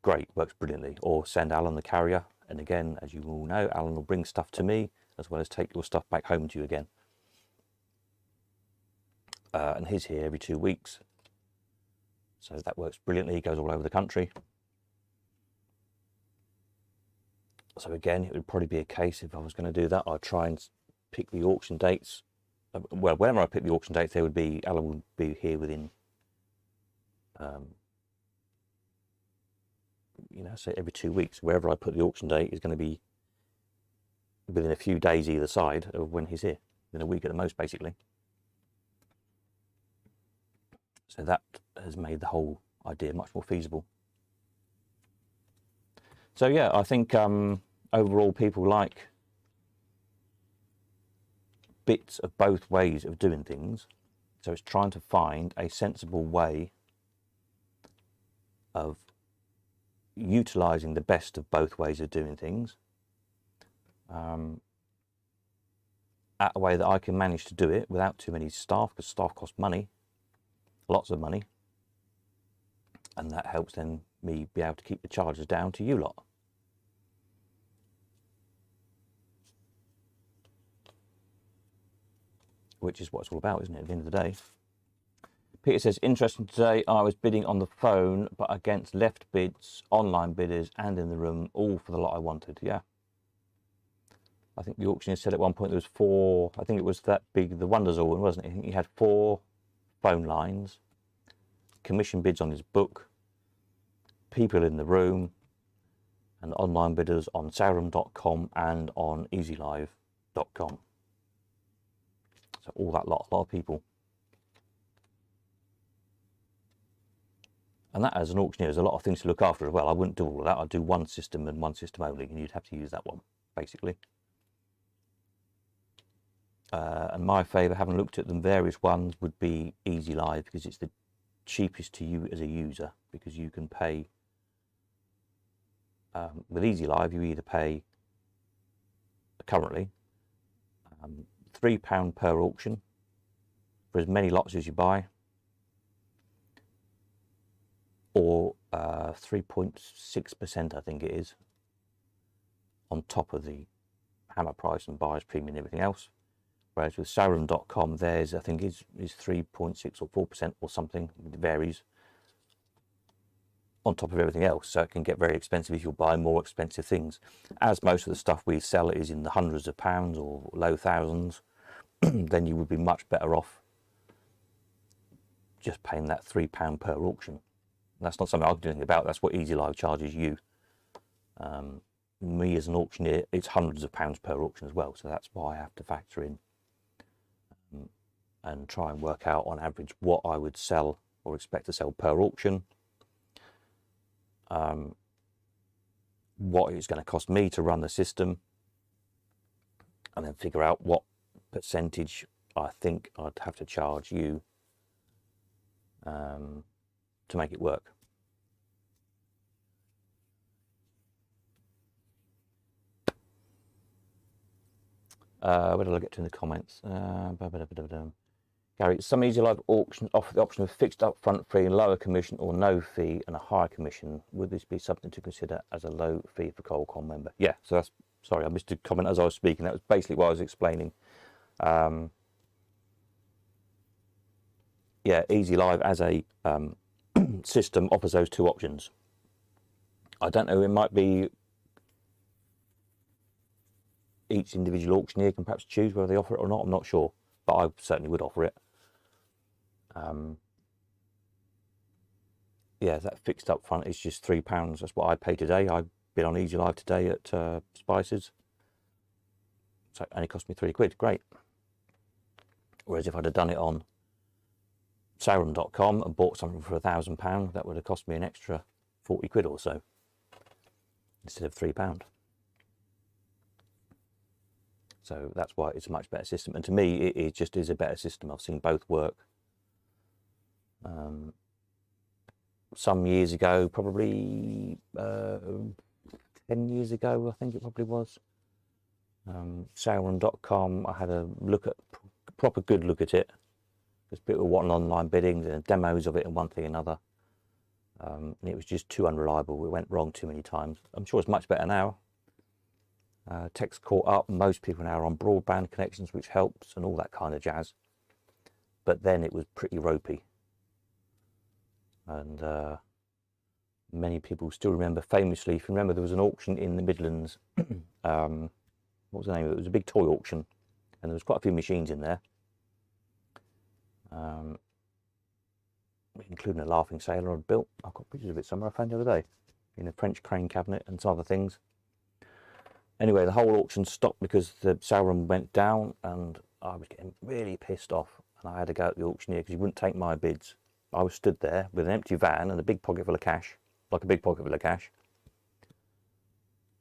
Speaker 1: Great, works brilliantly. Or send Alan the carrier, and again, as you all know, Alan will bring stuff to me as well as take your stuff back home to you again. And he's here every 2 weeks, so that works brilliantly. He goes all over the country. So again, it would probably be a case, if I was going to do that, I'd try and pick the auction dates. Well, whenever I pick the auction dates, Alan will be here within, say every 2 weeks. Wherever I put the auction date is going to be within a few days either side of when he's here, within a week at the most, basically. So that has made the whole idea much more feasible. So yeah, I think overall people like bits of both ways of doing things. So it's trying to find a sensible way of utilising the best of both ways of doing things, at a way that I can manage to do it without too many staff, because staff cost money, lots of money, and that helps then me be able to keep the charges down to you lot. Which is what it's all about, isn't it, at the end of the day? Peter says, interesting today, I was bidding on the phone, but against left bids, online bidders, and in the room, all for the lot I wanted. Yeah. I think the auctioneer said at one point there was 4, I think it was that big, the Wonders All, wasn't it? I think he had 4 phone lines, commission bids on his book, people in the room, and online bidders on Sarum.com and on EasyLive.com. So all that lot, a lot of people. And that, as an auctioneer, there's a lot of things to look after as well. I wouldn't do all of that. I'd do one system and one system only, and you'd have to use that one, basically. And my favour, having looked at them, various ones, would be EasyLive, because it's the cheapest to you as a user, because you can pay, with EasyLive, you either pay, currently, £3 per auction for as many lots as you buy, or 3.6%, I think it is, on top of the hammer price and buyer's premium and everything else. Whereas with Sarum.com, theirs, I think, is 3.6 or 4% or something. It varies, on top of everything else. So it can get very expensive if you buy more expensive things. As most of the stuff we sell is in the hundreds of pounds or low thousands, then you would be much better off just paying that £3 per auction. And that's not something I can do anything about. That's what EasyLive charges you. Me as an auctioneer, it's hundreds of pounds per auction as well. So that's why I have to factor in and try and work out on average what I would sell or expect to sell per auction. What it's going to cost me to run the system, and then figure out what percentage I think I'd have to charge you to make it work. Where did I get to in the comments? Gary, some EasyLive auctions offer the option of fixed upfront fee, lower commission, or no fee and a higher commission. Would this be something to consider as a low fee for Coldcom member? Yeah, so that's, sorry, I missed a comment as I was speaking. That was basically what I was explaining. Yeah, EasyLive as a system offers those 2 options. I don't know, it might be each individual auctioneer can perhaps choose whether they offer it or not. I'm not sure. but I certainly would offer it. Yeah, that fixed up front is just £3. That's what I paid today. I've been on Easy Live today at Spices, so it only cost me £3. Great. Whereas if I'd have done it on Sauron.com and bought something for £1,000, that would have cost me an extra £40 or so instead of £3. So that's why it's a much better system. And to me, it just is a better system. I've seen both work. Some years ago, probably 10 years ago, I think it probably was. Sauron.com, I had a look at, proper good look at it. Because people were wanting online biddings and demos of it and one thing and another. And it was just too unreliable. It went wrong too many times. I'm sure it's much better now. Tech's caught up. Most people now are on broadband connections, which helps, and all that kind of jazz. But then it was pretty ropey. And many people still remember famously, if you remember, there was an auction in the Midlands. What was the name of it? It was a big toy auction, and there was quite a few machines in there. Including a laughing sailor I'd built. I've got pictures of it somewhere I found the other day in a French crane cabinet and some other things. Anyway, the whole auction stopped because the Sauron went down, and I was getting really pissed off, and I had to go at the auctioneer because he wouldn't take my bids. I was stood there with an empty van and a big pocket full of cash, like a big pocket full of cash.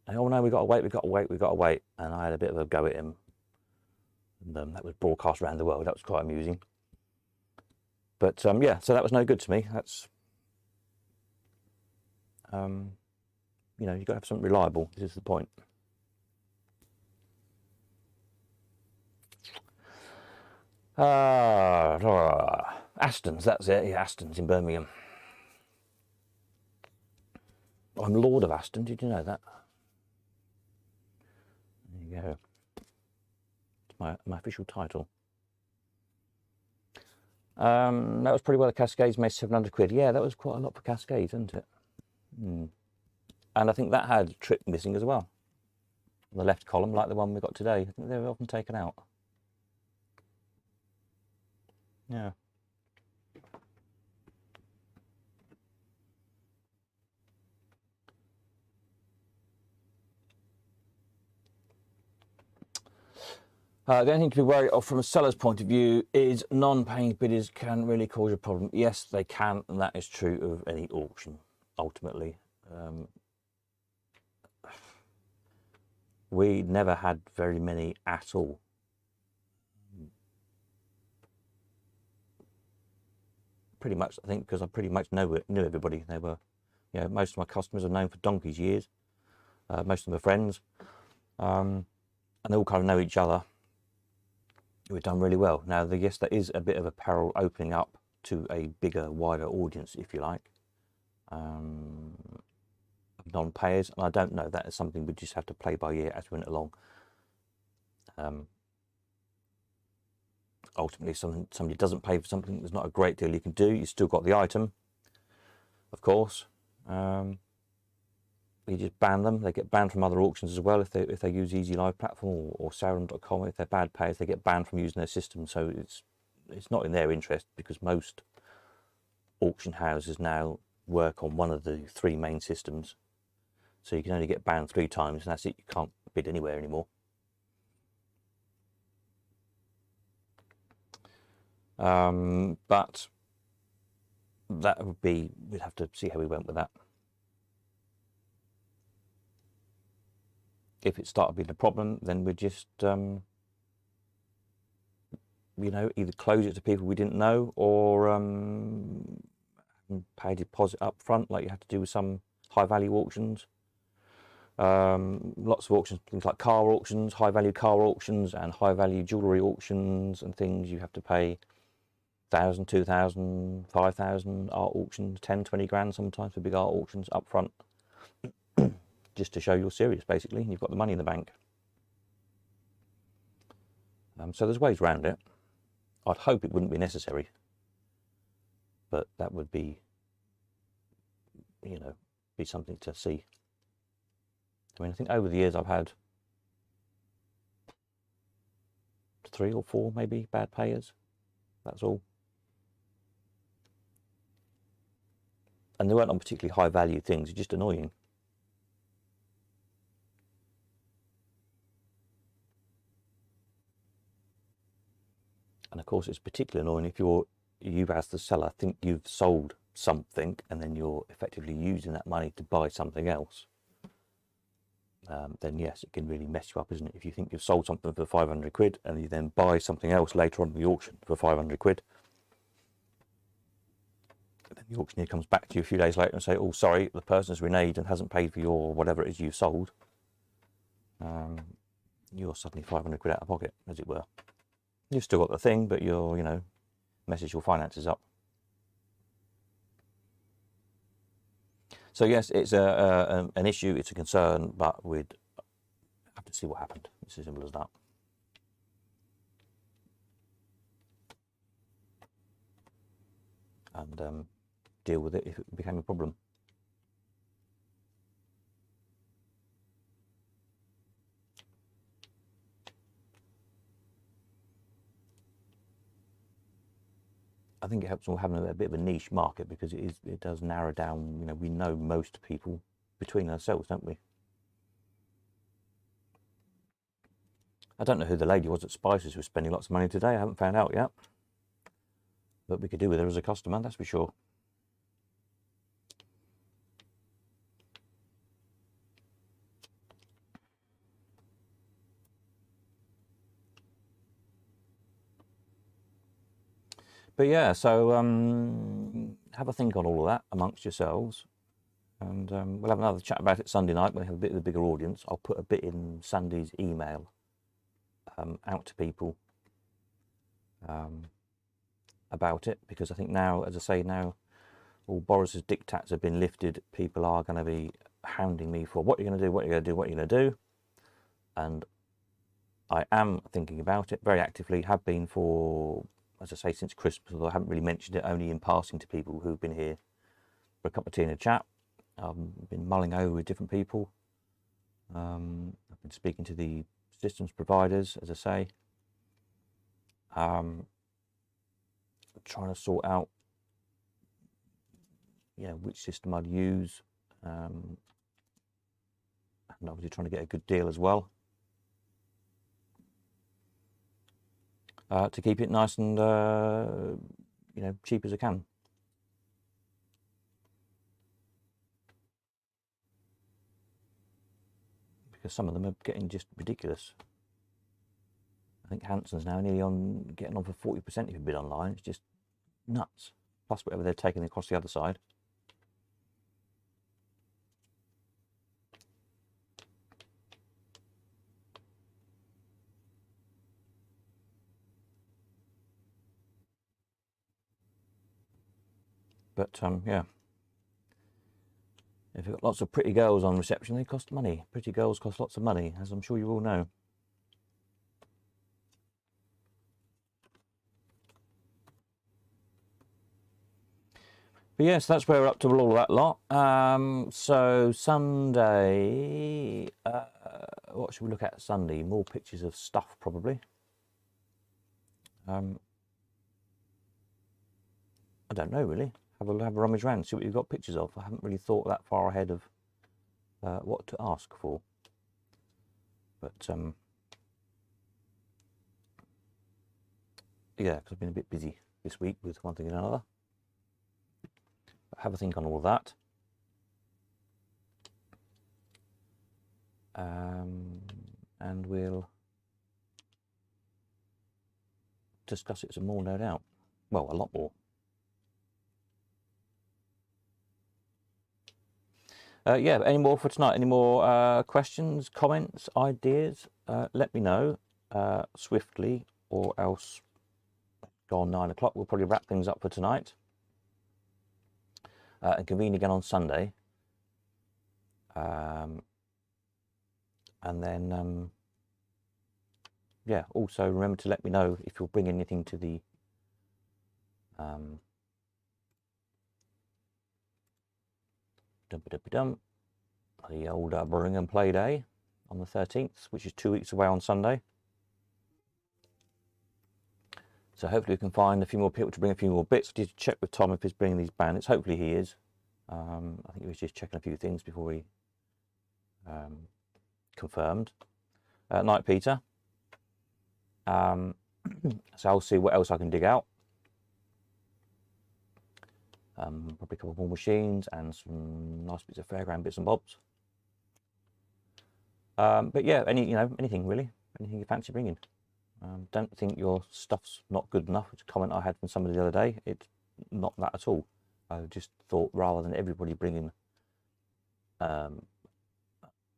Speaker 1: And, oh no, we've got to wait, we've got to wait, we've got to wait. And I had a bit of a go at him. And that was broadcast around the world. That was quite amusing. But yeah, so that was no good to me. That's, you know, you've got to have something reliable. This is the point. Aston's, that's it. Yeah, Aston's in Birmingham. I'm Lord of Aston. Did you know that? There you go. It's my official title. That was pretty well. The Cascades made £700. Yeah, that was quite a lot for Cascades, isn't it? And I think that had trip missing as well. The left column, like the one we got today. I think they were often taken out. Yeah. The only thing to be worried of from a seller's point of view is non-paying bidders can really cause a problem. Yes, they can, and that is true of any auction, ultimately. We never had very many at all. Pretty much, I think, because I pretty much knew everybody. They were, you know, most of my customers are known for donkey's years. Most of them are friends, and they all kind of know each other. We've done really well. Now, yes, there is a bit of a peril opening up to a bigger, wider audience, if you like, of non-payers, and I don't know. That is something we just have to play by ear as we went along. Ultimately, somebody doesn't pay for something, there's not a great deal you can do. You still got the item, of course. You just ban them. They get banned from other auctions as well if they use Easy Live platform or Sauron.com. If they're bad payers, they get banned from using their system. So it's not in their interest, because most auction houses now work on one of the 3 main systems. So you can only get banned 3 times, and that's it. You can't bid anywhere anymore. But that would be, we'd have to see how we went with that. If it started being a problem, then we'd just, you know, either close it to people we didn't know, or pay a deposit up front, like you have to do with some high-value auctions. Lots of auctions, things like car auctions, high-value car auctions, and high-value jewellery auctions and things. You have to pay 1,000, 2,000, 5,000 art auctions, 10, 20 grand sometimes for big art auctions up front. Just to show you're serious, basically, and you've got the money in the bank. So there's ways around it. I'd hope it wouldn't be necessary, but that would be, you know, be something to see. I mean, I think over the years I've had 3 or 4 maybe bad payers. That's all. And they weren't on particularly high value things, just annoying. And of course, it's particularly annoying if you as the seller think you've sold something and then you're effectively using that money to buy something else. Then yes, it can really mess you up, isn't it? If you think you've sold something for 500 quid and you then buy something else later on in the auction for 500 quid. Then the auctioneer comes back to you a few days later and say, oh, sorry, the person's reneged and hasn't paid for your whatever it is you've sold. You're suddenly 500 quid out of pocket, as it were. You've still got the thing, but you're, you know, messes your finances up. So yes, it's an issue, it's a concern, but we'd have to see what happened. It's as simple as that. And deal with it if it became a problem. I think it helps with having a bit of a niche market, because it does narrow down, you know, we know most people between ourselves, don't we? I don't know who the lady was at Spices who was spending lots of money today. I haven't found out yet. But we could do with her as a customer, that's for sure. But yeah, so have a think on all of that amongst yourselves. And we'll have another chat about it Sunday night when we have a bit of a bigger audience. I'll put a bit in Sunday's email out to people about it, because I think now, as I say, now all Boris's diktats have been lifted. People are going to be hounding me for what you're going to do, what you're going to do, what you're going to do. And I am thinking about it very actively, have been for, as I say, since Christmas, although I haven't really mentioned it, only in passing to people who've been here for a cup of tea and a chat. I've been mulling over with different people. I've been speaking to the systems providers, as I say. Trying to sort out, you know, which system I'd use. And obviously trying to get a good deal as well. To keep it nice and, you know, cheap as I can. Because some of them are getting just ridiculous. I think Hanson's now nearly getting on for 40% if you bid online. It's just nuts. Plus whatever they're taking across the other side. But yeah, if you've got lots of pretty girls on reception, they cost money. Pretty girls cost lots of money, as I'm sure you all know. But yes, that's where we're up to with all that lot. So Sunday, what should we look at Sunday? More pictures of stuff, probably. I don't know, really. Have a rummage around, see what you've got pictures of. I haven't really thought that far ahead of what to ask for. But yeah, because I've been a bit busy this week with one thing and another. But have a think on all of that. And we'll discuss it some more, no doubt. Well, a lot more. Yeah, any more for tonight? Any more questions, comments, ideas? Let me know swiftly, or else go on 9 o'clock. We'll probably wrap things up for tonight and convene again on Sunday. And then, yeah, also remember to let me know if you'll bring anything to the the old Bring and Play Day on the 13th, which is 2 weeks away on Sunday. So hopefully we can find a few more people to bring a few more bits. I did check with Tom if he's bringing these bandits. Hopefully he is. I think he was just checking a few things before he confirmed. Night, Peter. So I'll see what else I can dig out. Probably a couple more machines and some nice bits of fairground bits and bobs. But yeah, anything really, anything you fancy bringing. Don't think your stuff's not good enough. It's a comment I had from somebody the other day. It's not that at all. I just thought rather than everybody bringing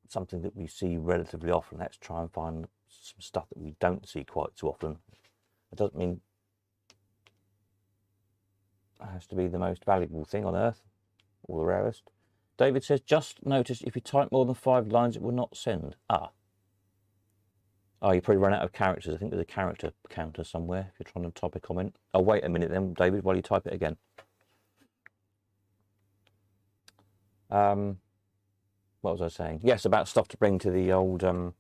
Speaker 1: something that we see relatively often, let's try and find some stuff that we don't see quite so often. It doesn't mean it has to be the most valuable thing on earth or the rarest. David says, just notice if you type more than 5 lines, it will not send. Oh, you probably run out of characters. I think there's a character counter somewhere if you're trying to type a comment. Oh, wait a minute then, David, while you type it again. What was I saying? Yes, about stuff to bring to the old to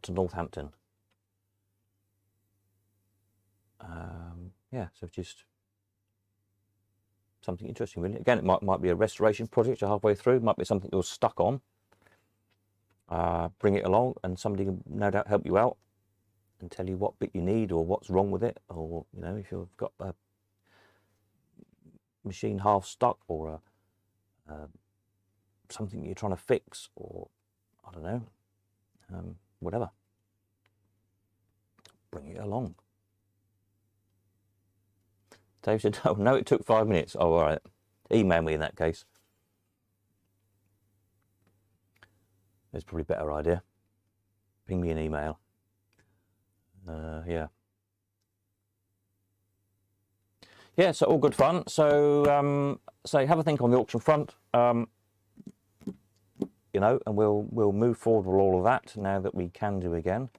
Speaker 1: Northampton. Yeah, so just something interesting, really. Again, it might be a restoration project you're halfway through. Might be something you're stuck on. Bring it along, and somebody can no doubt help you out and tell you what bit you need or what's wrong with it, or if you've got a machine half stuck or something you're trying to fix, or I don't know, whatever. Bring it along. Dave said, oh, no, it took 5 minutes. Oh, all right. Email me in that case. That's probably a better idea. Ping me an email. Yeah. Yeah, so all good fun. So, have a think on the auction front. And we'll move forward with all of that now that we can do again.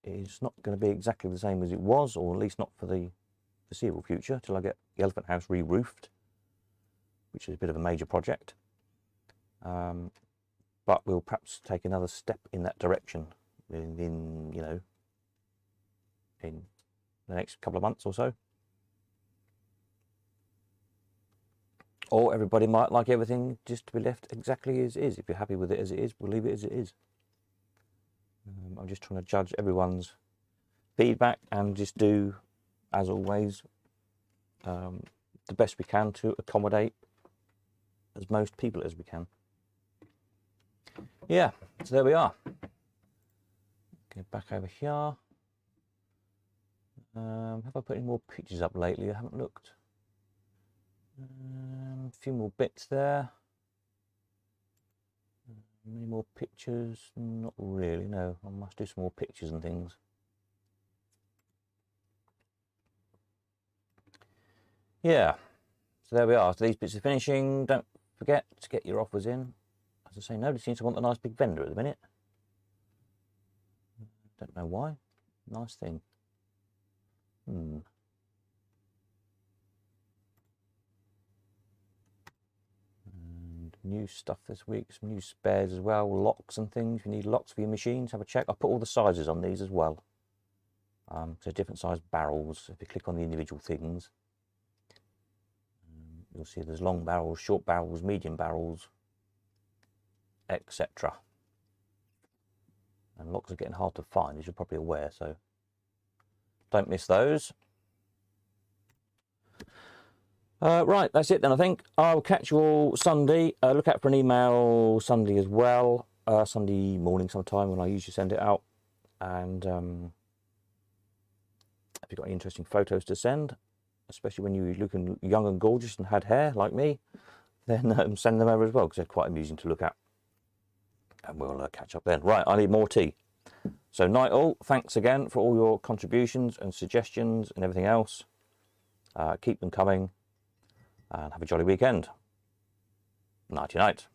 Speaker 1: It's not going to be exactly the same as it was, or at least not for the foreseeable future, till I get the Elephant House re-roofed, which is a bit of a major project. But we'll perhaps take another step in that direction in the next couple of months or so. Or everybody might like everything just to be left exactly as is. If you're happy with it as it is, we'll leave it as it is. I'm just trying to judge everyone's feedback and just do, as always, the best we can to accommodate as most people as we can. Yeah, so there we are. Get back over here. Have I put any more pictures up lately? I haven't looked. A few more bits there. Any more pictures? Not really, no. I must do some more pictures and things. Yeah, so there we are. So these bits are finishing. Don't forget to get your offers in. As I say, nobody seems to want the nice big vendor at the minute. Don't know why. Nice thing. And new stuff this week, some new spares as well, locks and things. If you need locks for your machines, have a check. I'll put all the sizes on these as well. So different size barrels. If you click on the individual things, you'll see there's long barrels, short barrels, medium barrels, etc. And locks are getting hard to find, as you're probably aware, so don't miss those. Right, that's it then, I think. I'll catch you all Sunday. Look out for an email Sunday as well. Sunday morning sometime when I usually send it out. And if you've got any interesting photos to send, especially when you're looking young and gorgeous and had hair like me, then send them over as well, because they're quite amusing to look at. And we'll catch up then. Right, I need more tea. So night all, thanks again for all your contributions and suggestions and everything else. Keep them coming and have a jolly weekend. Nighty night.